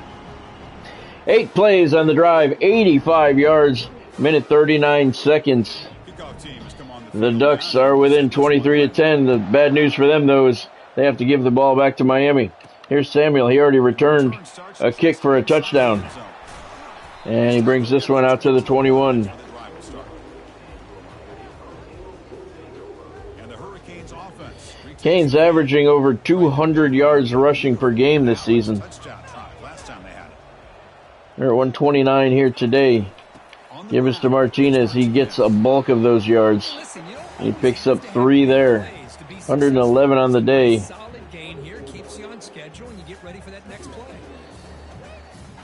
8 plays on the drive, 85 yards, minute 39 seconds. The Ducks are within 23-10. The bad news for them, though, is they have to give the ball back to Miami. Here's Samuel. He already returned a kick for a touchdown. And he brings this one out to the 21. Canes averaging over 200 yards rushing per game this season. They're at 129 here today. Give us to Martinez. He gets a bulk of those yards. He picks up 3 there. 111 on the day.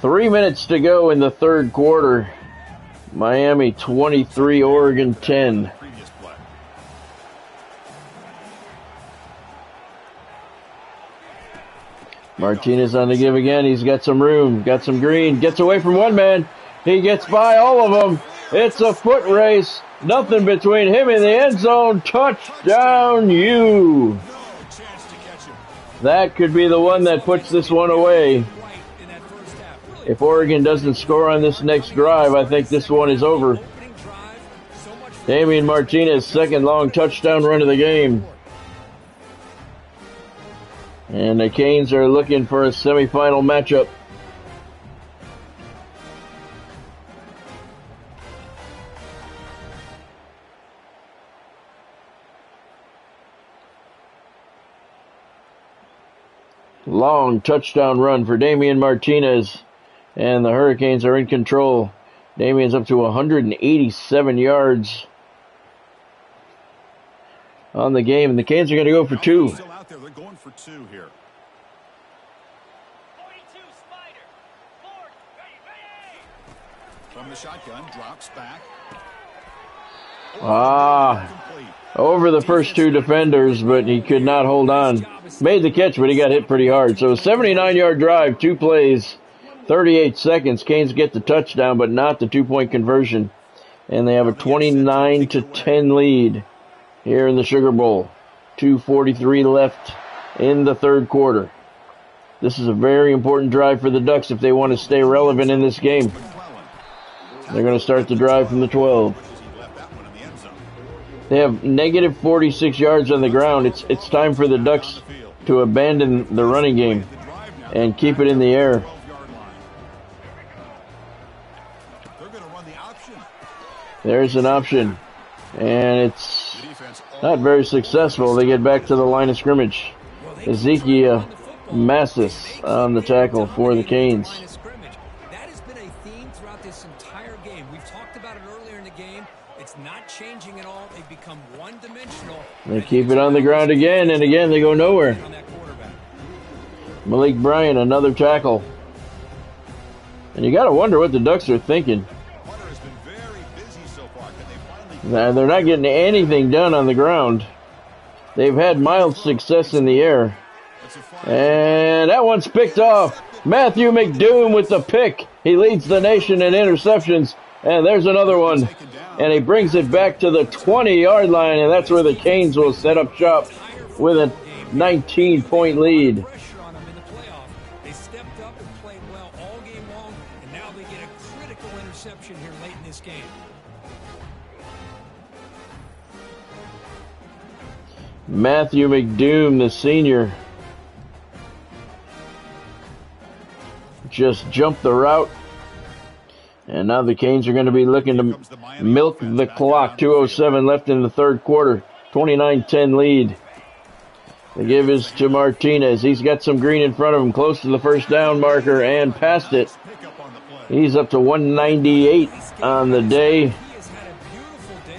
3 minutes to go in the third quarter. Miami 23, Oregon 10. Martinez on the give again. He's got some room, got some green. Gets away from one man. He gets by all of them. It's a foot race. Nothing between him and the end zone. Touchdown, you. That could be the one that puts this one away. If Oregon doesn't score on this next drive, I think this one is over. Damian Martinez, second long touchdown run of the game. And the Canes are looking for a semifinal matchup. Long touchdown run for Damian Martinez. And the Hurricanes are in control. Damian's up to 187 yards on the game. And the Canes are going to go for two. Still out there. They're going for two here. 42 Spider. Ford, ready. From the shotgun, drops back. Over the first two defenders, but he could not hold on. Made the catch, but he got hit pretty hard. So a 79-yard drive, 2 plays, 38 seconds. Canes get the touchdown, but not the 2-point conversion. And they have a 29-10 lead here in the Sugar Bowl. 2:43 left in the third quarter. This is a very important drive for the Ducks if they want to stay relevant in this game. They're going to start the drive from the 12. They have negative 46 yards on the ground. It's time for the Ducks to abandon the running game and keep it in the air. There's an option, and it's not very successful. They get back to the line of scrimmage. Ezekiel Massis on the tackle for the Canes. That has been a theme throughout this entire game. We've talked about it earlier in the game. It's not changing at all. They've become one-dimensional. They keep it on the ground again, and again they go nowhere. Malik Bryan, another tackle. And you got to wonder what the Ducks are thinking. They're not getting anything done on the ground. They've had mild success in the air. And that one's picked off. Matthew McDoom with the pick. He leads the nation in interceptions. And there's another one. And he brings it back to the 20-yard line. And that's where the Canes will set up shop with a 19-point lead. They stepped up and played well all game long. And now they get a critical interception here late in this game. Matthew McDoom, the senior, just jumped the route. And now the Canes are going to be looking to milk the clock. 2:07 left in the third quarter. 29-10 lead. The give is to Martinez. He's got some green in front of him, close to the first down marker and past it. He's up to 198 on the day.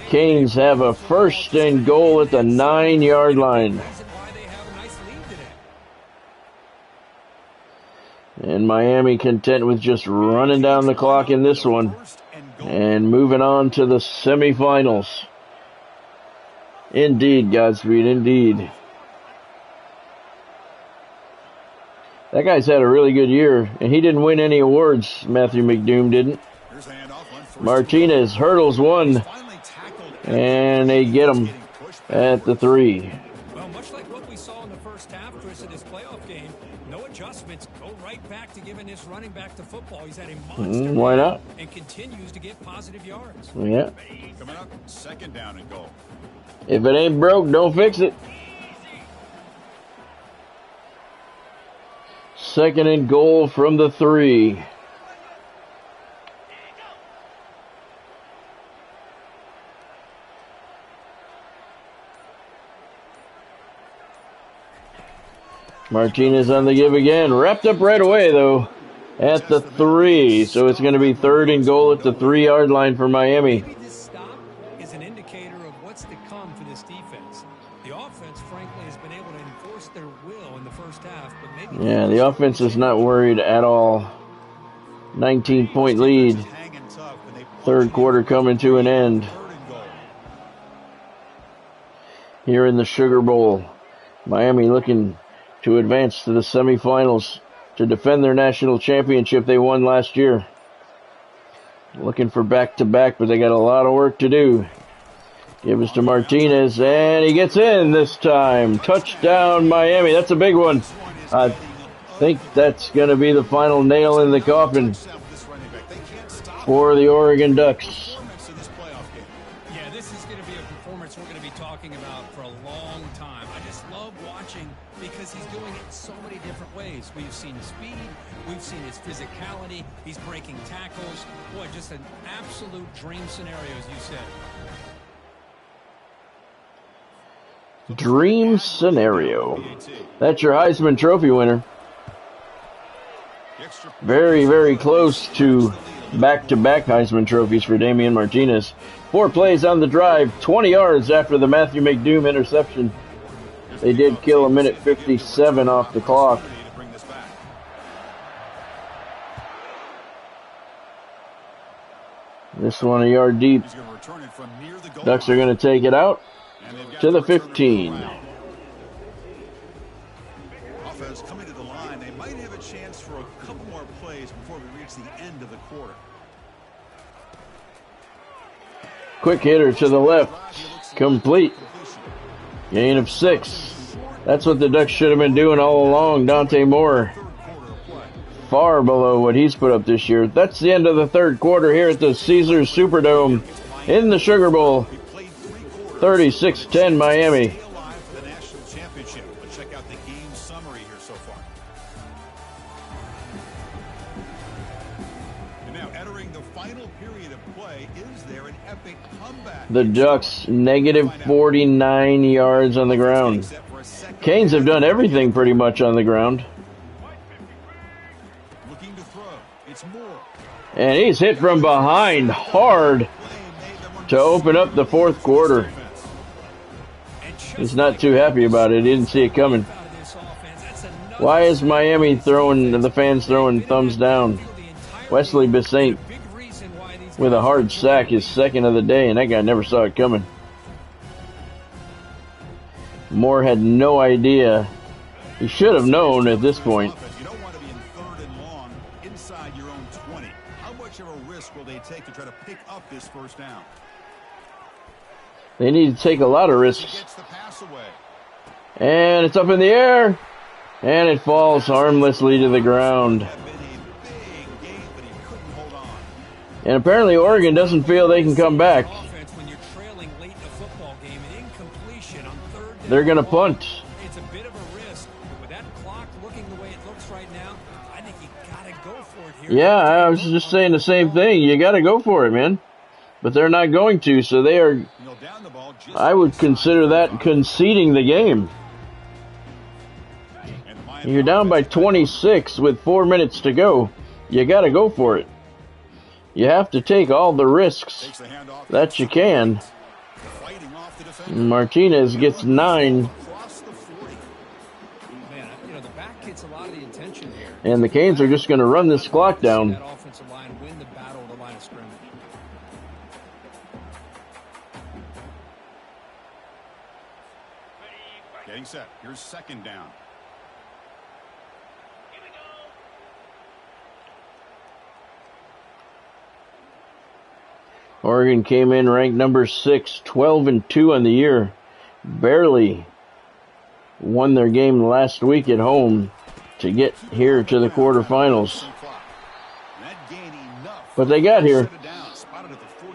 Canes have a first and goal at the 9-yard line. And Miami content with just running down the clock in this one and moving on to the semifinals. Indeed, Godspeed, indeed. That guy's had a really good year, and he didn't win any awards. Matthew McDoom didn't. Martinez hurdles one. And they get him at the 3. Well, much like what we saw in the first half, Chris, of this playoff game, no adjustments. Go right back to giving this running back to football. He's had a monster why not? And continues to get positive yards. Yeah. Coming up, second down and goal. If it ain't broke, don't fix it. Second and goal from the 3. Martinez on the give again. Wrapped up right away, though, at the 3. So it's going to be third and goal at the 3-yard line for Miami. Maybe this stop is an indicator of what's to come for this defense. The offense, frankly, has been able to enforce their will in the first half. But maybe yeah, the offense is not worried at all. 19-point lead. Third quarter coming to an end. Here in the Sugar Bowl, Miami looking to advance to the semifinals to defend their national championship they won last year. Looking for back-to-back, but they got a lot of work to do. Give us to Martinez, and he gets in this time. Touchdown, Miami. That's a big one. I think that's going to be the final nail in the coffin for the Oregon Ducks. Yeah, this is going to be a performance we're going to be talking about for a long time. I just love watching because he's doing it so many different ways. We've seen his speed. We've seen his physicality. He's breaking tackles. Boy, just an absolute dream scenario, as you said. Dream scenario. That's your Heisman Trophy winner. Very, very close to back-to-back Heisman trophies for Damian Martinez. 4 plays on the drive, 20 yards after the Matthew McDoom interception. They did kill a minute 57 off the clock. This one a yard deep. Ducks are going to take it out to the 15. Offense coming to the line. They might have a chance for a couple more plays before we reach the end of the quarter. Quick hitter to the left. Complete. Gain of 6. That's what the Ducks should have been doing all along. Dante Moore far below what he's put up this year. That's the end of the third quarter here at the Caesars Superdome in the Sugar Bowl. 36-10 Miami. The national championship. Let's check out the game summary here so far. And now entering the final period of play, is there an epic comeback? The Ducks negative 49 yards on the ground. Canes have done everything pretty much on the ground. Looking to throw. It's Moore. And he's hit from behind hard to open up the fourth quarter. He's not too happy about it. He didn't see it coming. Why is Miami the fans throwing thumbs down? Wesley Bissaint with a hard sack, his second of the day, and that guy never saw it coming. Moore had no idea. He should have known at this point. You don't want to be in third and long inside your own 20. How much of a risk will they take to try to pick up this first down? They need to take a lot of risks. Gets the pass away. And it's up in the air. And it falls harmlessly to the ground. Had been a big game, but he couldn't hold on. And apparently Oregon doesn't feel they can come back. When you're trailing late in a football game, an incompletion on third down. They're going to punt. It's a bit of a risk. With that clock looking the way it looks right now, I think you got to go for it here. Yeah, I was just saying the same thing. You got to go for it, man. But they're not going to, so they are, I would consider that conceding the game. You're down by 26 with 4 minutes to go. You got to go for it. You have to take all the risks that you can. Martinez gets 9. Man, the back gets a lot of the attention here. And the Canes are just going to run this clock down. That offensive line win the battle of the line of scrimmage. Getting set. Here's second down. Here we go. Oregon came in ranked number 6, 12-2 on the year. Barely won their game last week at home to get here to the quarterfinals. But they got here.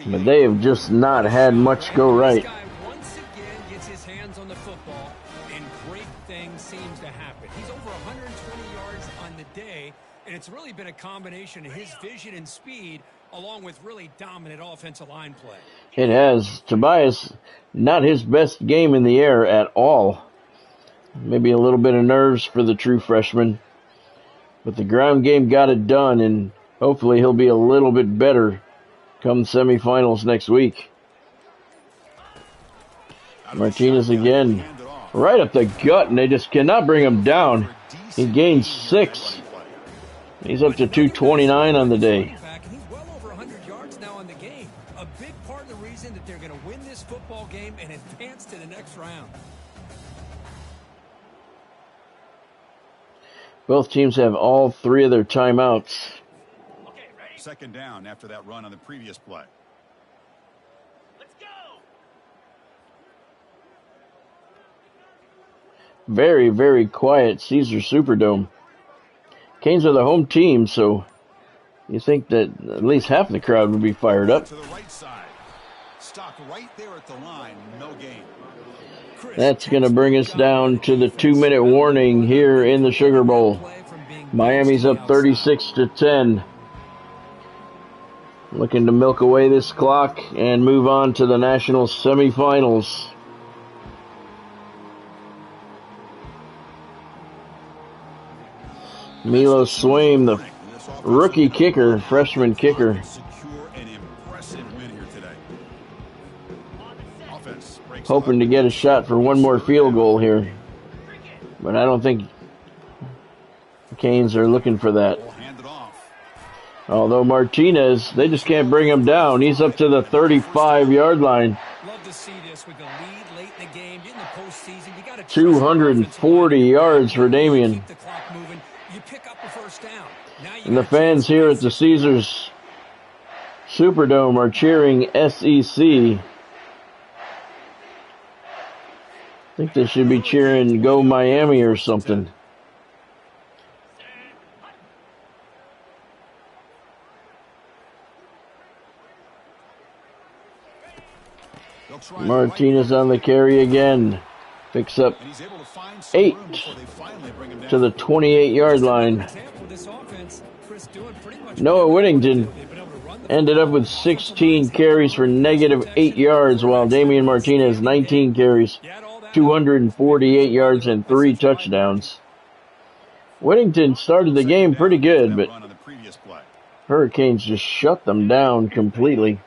But they have just not had much go right. This guy once again gets his hands on the football, and great things seems to happen. He's over 120 yards on the day, and it's really been a combination of his vision and speed along with really dominant offensive line play. It has. Tobias, not his best game in the air at all. Maybe a little bit of nerves for the true freshman. But the ground game got it done, and hopefully he'll be a little bit better come semifinals next week. Martinez again. Right up the gut, and they just cannot bring him down. He gains 6. He's up to 229 on the day. He's well over 100 yards now on the game. A big part of the reason that they're going to win this football game and advance to the next round. Both teams have all 3 of their timeouts. Okay, ready? Second down after that run on the previous play. Let's go. Very, very quiet Caesar Superdome. Canes are the home team, so you think that at least half the crowd would be fired up. To the right side. Stopped right there at the line. No gain. That's going to bring us down to the 2-minute warning here in the Sugar Bowl. Miami's up 36-10. Looking to milk away this clock and move on to the national semifinals. Milo Swaim, the rookie kicker, freshman kicker. Secure and impressive win here today. Offense breaks Hoping to get a shot for one more field goal here. But I don't think the Canes are looking for that. hand it off. Although Martinez, they just can't bring him down. He's up to the 35-yard line. Love to see this with the lead late in the game, in the postseason. You got to 240 yards for Damian. keep the clock moving. You pick up a first down. Now you And the got fans here at the Caesars Superdome are cheering SEC. I think they should be cheering Go Miami or something. They'll try Martinez on the carry again. Picks up and he's able to find some 8 room before they finally bring him down. to the 28-yard line. example of this offense. Chris doing pretty much Noah Whittington they've been able to run the ended up with 16 carries for negative 8 yards, while Damian Martinez 19 carries, 248 yards, and 3 touchdowns. Whittington started the game pretty good, but Run on the previous play. Hurricanes just shut them down completely.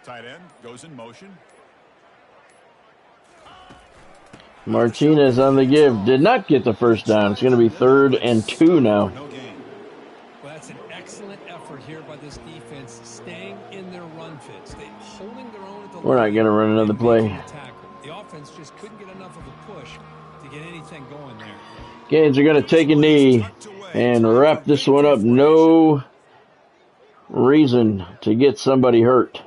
Tight end goes in motion. Martinez on the give. Did not get the first down. It's going to be 3rd and 2 now. No gain. Well, that's an excellent effort here by this defense, staying in their run fits. They holding their own at the We're not line going to run another and play. making the tackle. The offense just couldn't get enough of a push to get anything going there. Canes are going to take a knee and wrap this one up. No reason to get somebody hurt.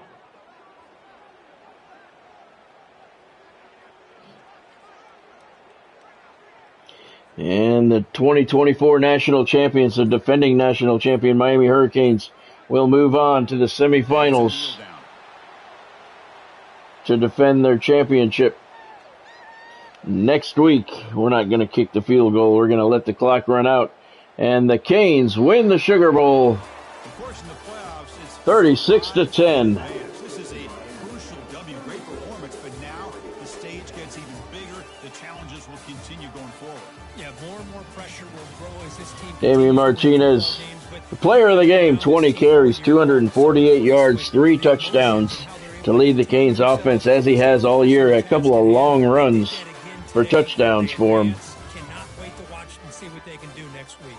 And the 2024 national champions, the defending national champion Miami Hurricanes, will move on to the semifinals to defend their championship. Next week, we're not going to kick the field goal. We're going to let the clock run out. And the Canes win the Sugar Bowl Of course, in the playoffs, it's 36-10. This is a crucial W. Great performance, but now the stage gets even bigger. The challenges will continue going forward. Yeah, more and more pressure will grow as this team Damian Martinez, the player of the game, 20 carries, 248 yards, 3 touchdowns to lead the Canes offense as he has all year. A couple of long runs for touchdowns for him. Cannot wait to watch and see what they can do next week.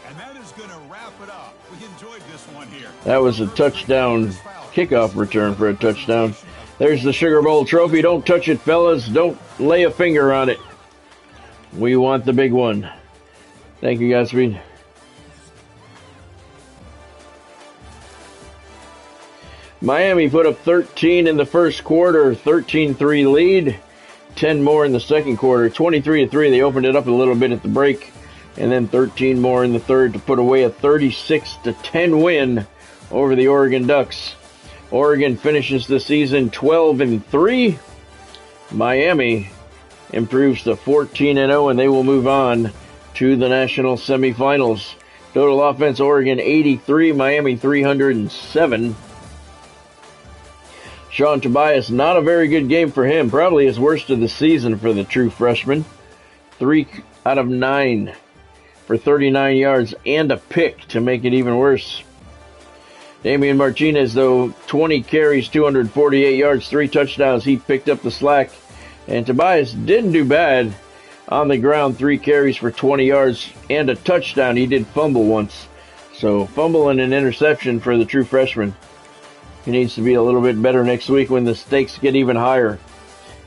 And that is going to wrap it up. We enjoyed this one here. That was a touchdown kickoff return for a touchdown. There's the Sugar Bowl trophy. Don't touch it, fellas. Don't lay a finger on it. We want the big one. Thank you, Godspeed. Miami put up 13 in the first quarter, 13-3 lead, 10 more in the second quarter, 23-3. They opened it up a little bit at the break, and then 13 more in the third to put away a 36-10 win over the Oregon Ducks. Oregon finishes the season 12-3. Miami improves to 14-0, and they will move on to the national semifinals. Total offense, Oregon 83, Miami 307. Sean Tobias, not a very good game for him. Probably his worst of the season for the true freshman. 3 out of 9 for 39 yards and a pick to make it even worse. Damian Martinez, though, 20 carries, 248 yards, 3 touchdowns. He picked up the slack. And Tobias didn't do bad on the ground, 3 carries for 20 yards and a touchdown. He did fumble once. So fumble and an interception for the true freshman. He needs to be a little bit better next week when the stakes get even higher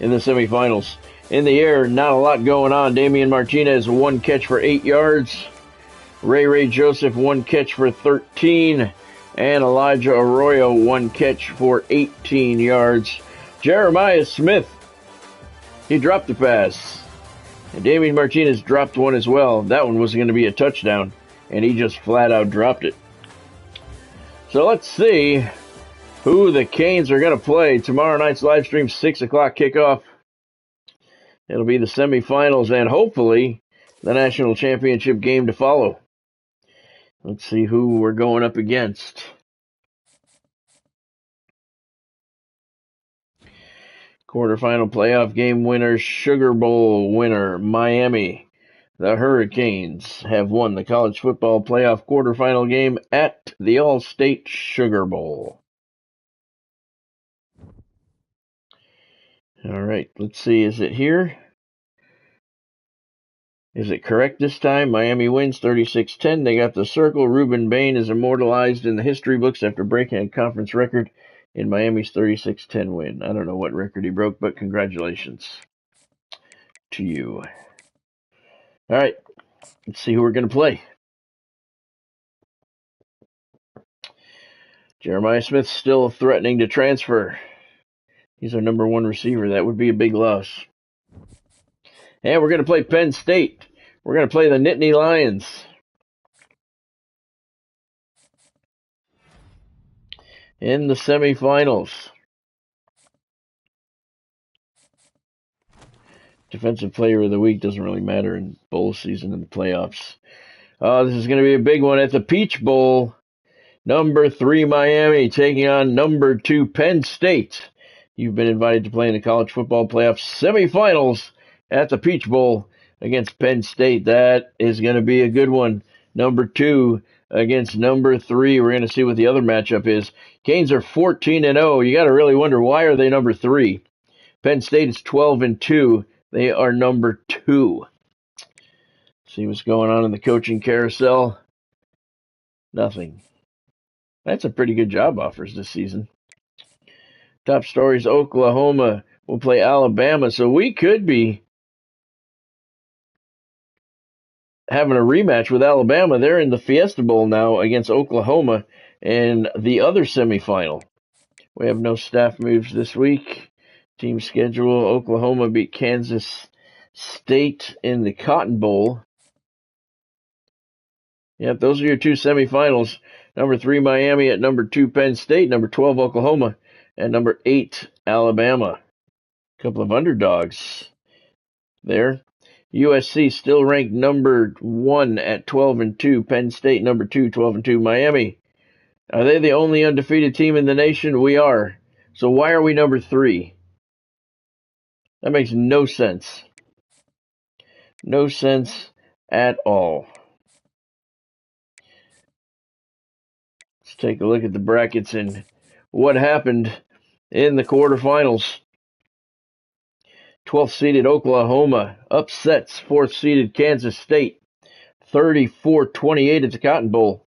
in the semifinals. In the air, not a lot going on. Damian Martinez, 1 catch for 8 yards. Ray Joseph, 1 catch for 13. And Elijah Arroyo, 1 catch for 18 yards. Jeremiah Smith, he dropped the pass. And Damian Martinez dropped one as well. That one was going to be a touchdown, and he just flat out dropped it. So let's see who the Canes are going to play. Tomorrow night's live stream, 6 o'clock kickoff. It'll be the semifinals and hopefully the national championship game to follow. Let's see who we're going up against. Quarterfinal playoff game winner, Sugar Bowl winner, Miami. The Hurricanes have won the college football playoff quarterfinal game at the All-State Sugar Bowl. All right, let's see. Is it here? Is it correct this time? Miami wins 36-10. They got the circle. Ruben Bain is immortalized in the history books after breaking a conference record in Miami's 36-10 win. I don't know what record he broke, but congratulations to you. All right, let's see who we're going to play. Jeremiah Smith still threatening to transfer. He's our number 1 receiver. That would be a big loss. And we're going to play Penn State. We're going to play the Nittany Lions. In the semifinals. Defensive player of the week doesn't really matter in bowl season and the playoffs. This is going to be a big one at the Peach Bowl. Number 3 Miami taking on number 2 Penn State. You've been invited to play in the college football playoff semifinals at the Peach Bowl against Penn State. That is going to be a good one. Number 2 against number 3. We're going to see what the other matchup is. Canes are 14-0. You got to really wonder, why are they number 3? Penn State is 12-2. They are number 2. See what's going on in the coaching carousel. Nothing. That's a pretty good job offers this season. Top stories, Oklahoma will play Alabama, so we could be having a rematch with Alabama. They're in the Fiesta Bowl now against Oklahoma in the other semifinal. We have no staff moves this week. Team schedule, Oklahoma beat Kansas State in the Cotton Bowl. Yep, those are your 2 semifinals. Number 3 Miami at number 2 Penn State, number 12 Oklahoma, and number 8 Alabama. A couple of underdogs there. USC still ranked number 1 at 12-2. Penn State number 2, 12-2. Miami, are they the only undefeated team in the nation? We are. So why are we number 3? That makes no sense. No sense at all. Let's take a look at the brackets and what happened in the quarterfinals. 12th seeded Oklahoma upsets 4th seeded Kansas State 34-28 at the Cotton Bowl.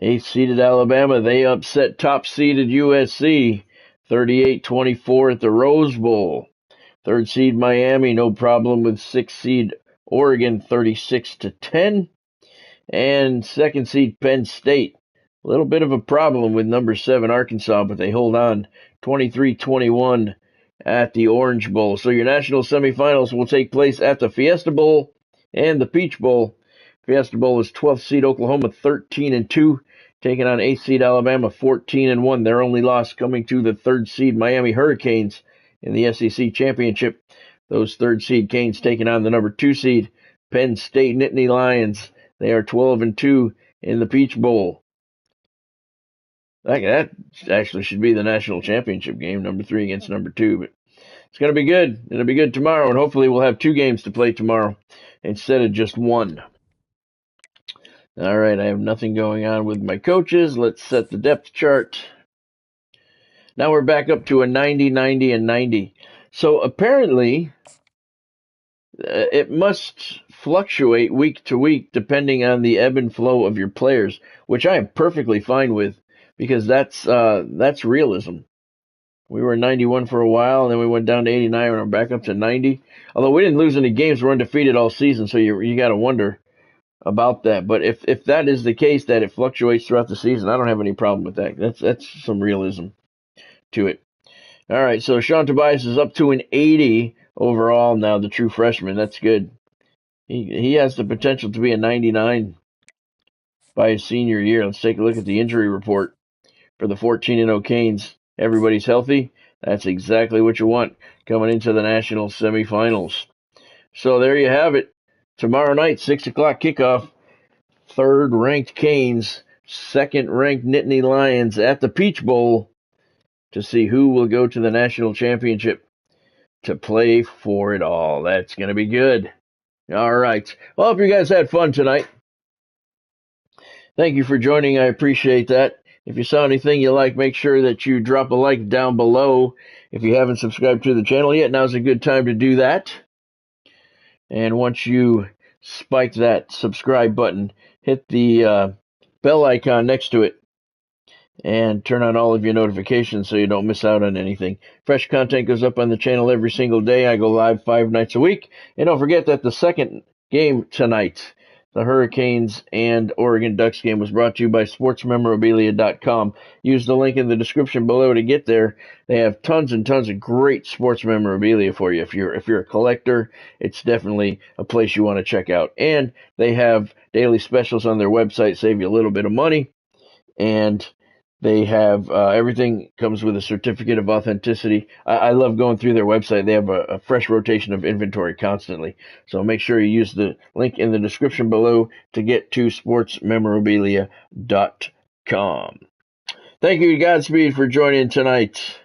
8th seeded Alabama, they upset top seeded USC 38-24 at the Rose Bowl. 3rd seed Miami, no problem with 6th seed Oregon 36-10. And 2nd seed Penn State, a little bit of a problem with number 7 Arkansas, but they hold on 23-21 at the Orange Bowl. So your national semifinals will take place at the Fiesta Bowl and the Peach Bowl. Fiesta Bowl is 12th seed Oklahoma 13-2, taking on 8th seed Alabama 14-1. Their only loss coming to the 3rd seed Miami Hurricanes in the SEC Championship. Those 3rd seed Canes taking on the number 2 seed Penn State Nittany Lions. They are 12-2 in the Peach Bowl. That actually should be the national championship game, number 3 against number 2. But it's going to be good. It'll be good tomorrow, and hopefully we'll have 2 games to play tomorrow instead of just 1. All right, I have nothing going on with my coaches. Let's set the depth chart. Now we're back up to a 90, 90, and 90. So apparently, it must fluctuate week to week depending on the ebb and flow of your players, which I am perfectly fine with because that's realism. We were 91 for a while, and then we went down to 89, and we're back up to 90. Although we didn't lose any games, we're undefeated all season, so you got to wonder about that. But if that is the case, that it fluctuates throughout the season, I don't have any problem with that. That's some realism to it. All right, so Sean Tobias is up to an 80 overall now, the true freshman. That's good. He has the potential to be a 99 by his senior year. Let's take a look at the injury report for the 14-0 Canes. Everybody's healthy. That's exactly what you want coming into the national semifinals. So there you have it. Tomorrow night, 6 o'clock kickoff. Third-ranked Canes, second-ranked Nittany Lions at the Peach Bowl to see who will go to the national championship to play for it all. That's going to be good. All right. Well, I hope you guys had fun tonight. Thank you for joining. I appreciate that. If you saw anything you like, make sure that you drop a like down below. If you haven't subscribed to the channel yet, now's a good time to do that. And once you spike that subscribe button, hit the bell icon next to it and turn on all of your notifications so you don't miss out on anything. Fresh content goes up on the channel every single day. I go live 5 nights a week. And don't forget that the second game tonight, the Hurricanes and Oregon Ducks game, was brought to you by sportsmemorabilia.com. Use the link in the description below to get there. They have tons and tons of great sports memorabilia for you. If you're a collector, it's definitely a place you want to check out. And they have daily specials on their website, save you a little bit of money. And they have everything comes with a certificate of authenticity. I love going through their website. They have a fresh rotation of inventory constantly. So make sure you use the link in the description below to get to sportsmemorabilia.com. Thank you, Godspeed, for joining tonight.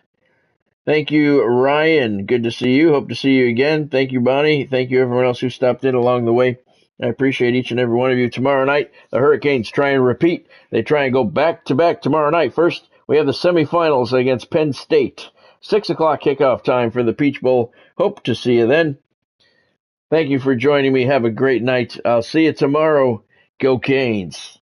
Thank you, Ryan. Good to see you. Hope to see you again. Thank you, Bonnie. Thank you, everyone else who stopped in along the way. I appreciate each and every one of you. Tomorrow night, the Hurricanes try and repeat. They try and go back-to-back tomorrow night. First, we have the semifinals against Penn State. 6 o'clock kickoff time for the Peach Bowl. Hope to see you then. Thank you for joining me. Have a great night. I'll see you tomorrow. Go Canes.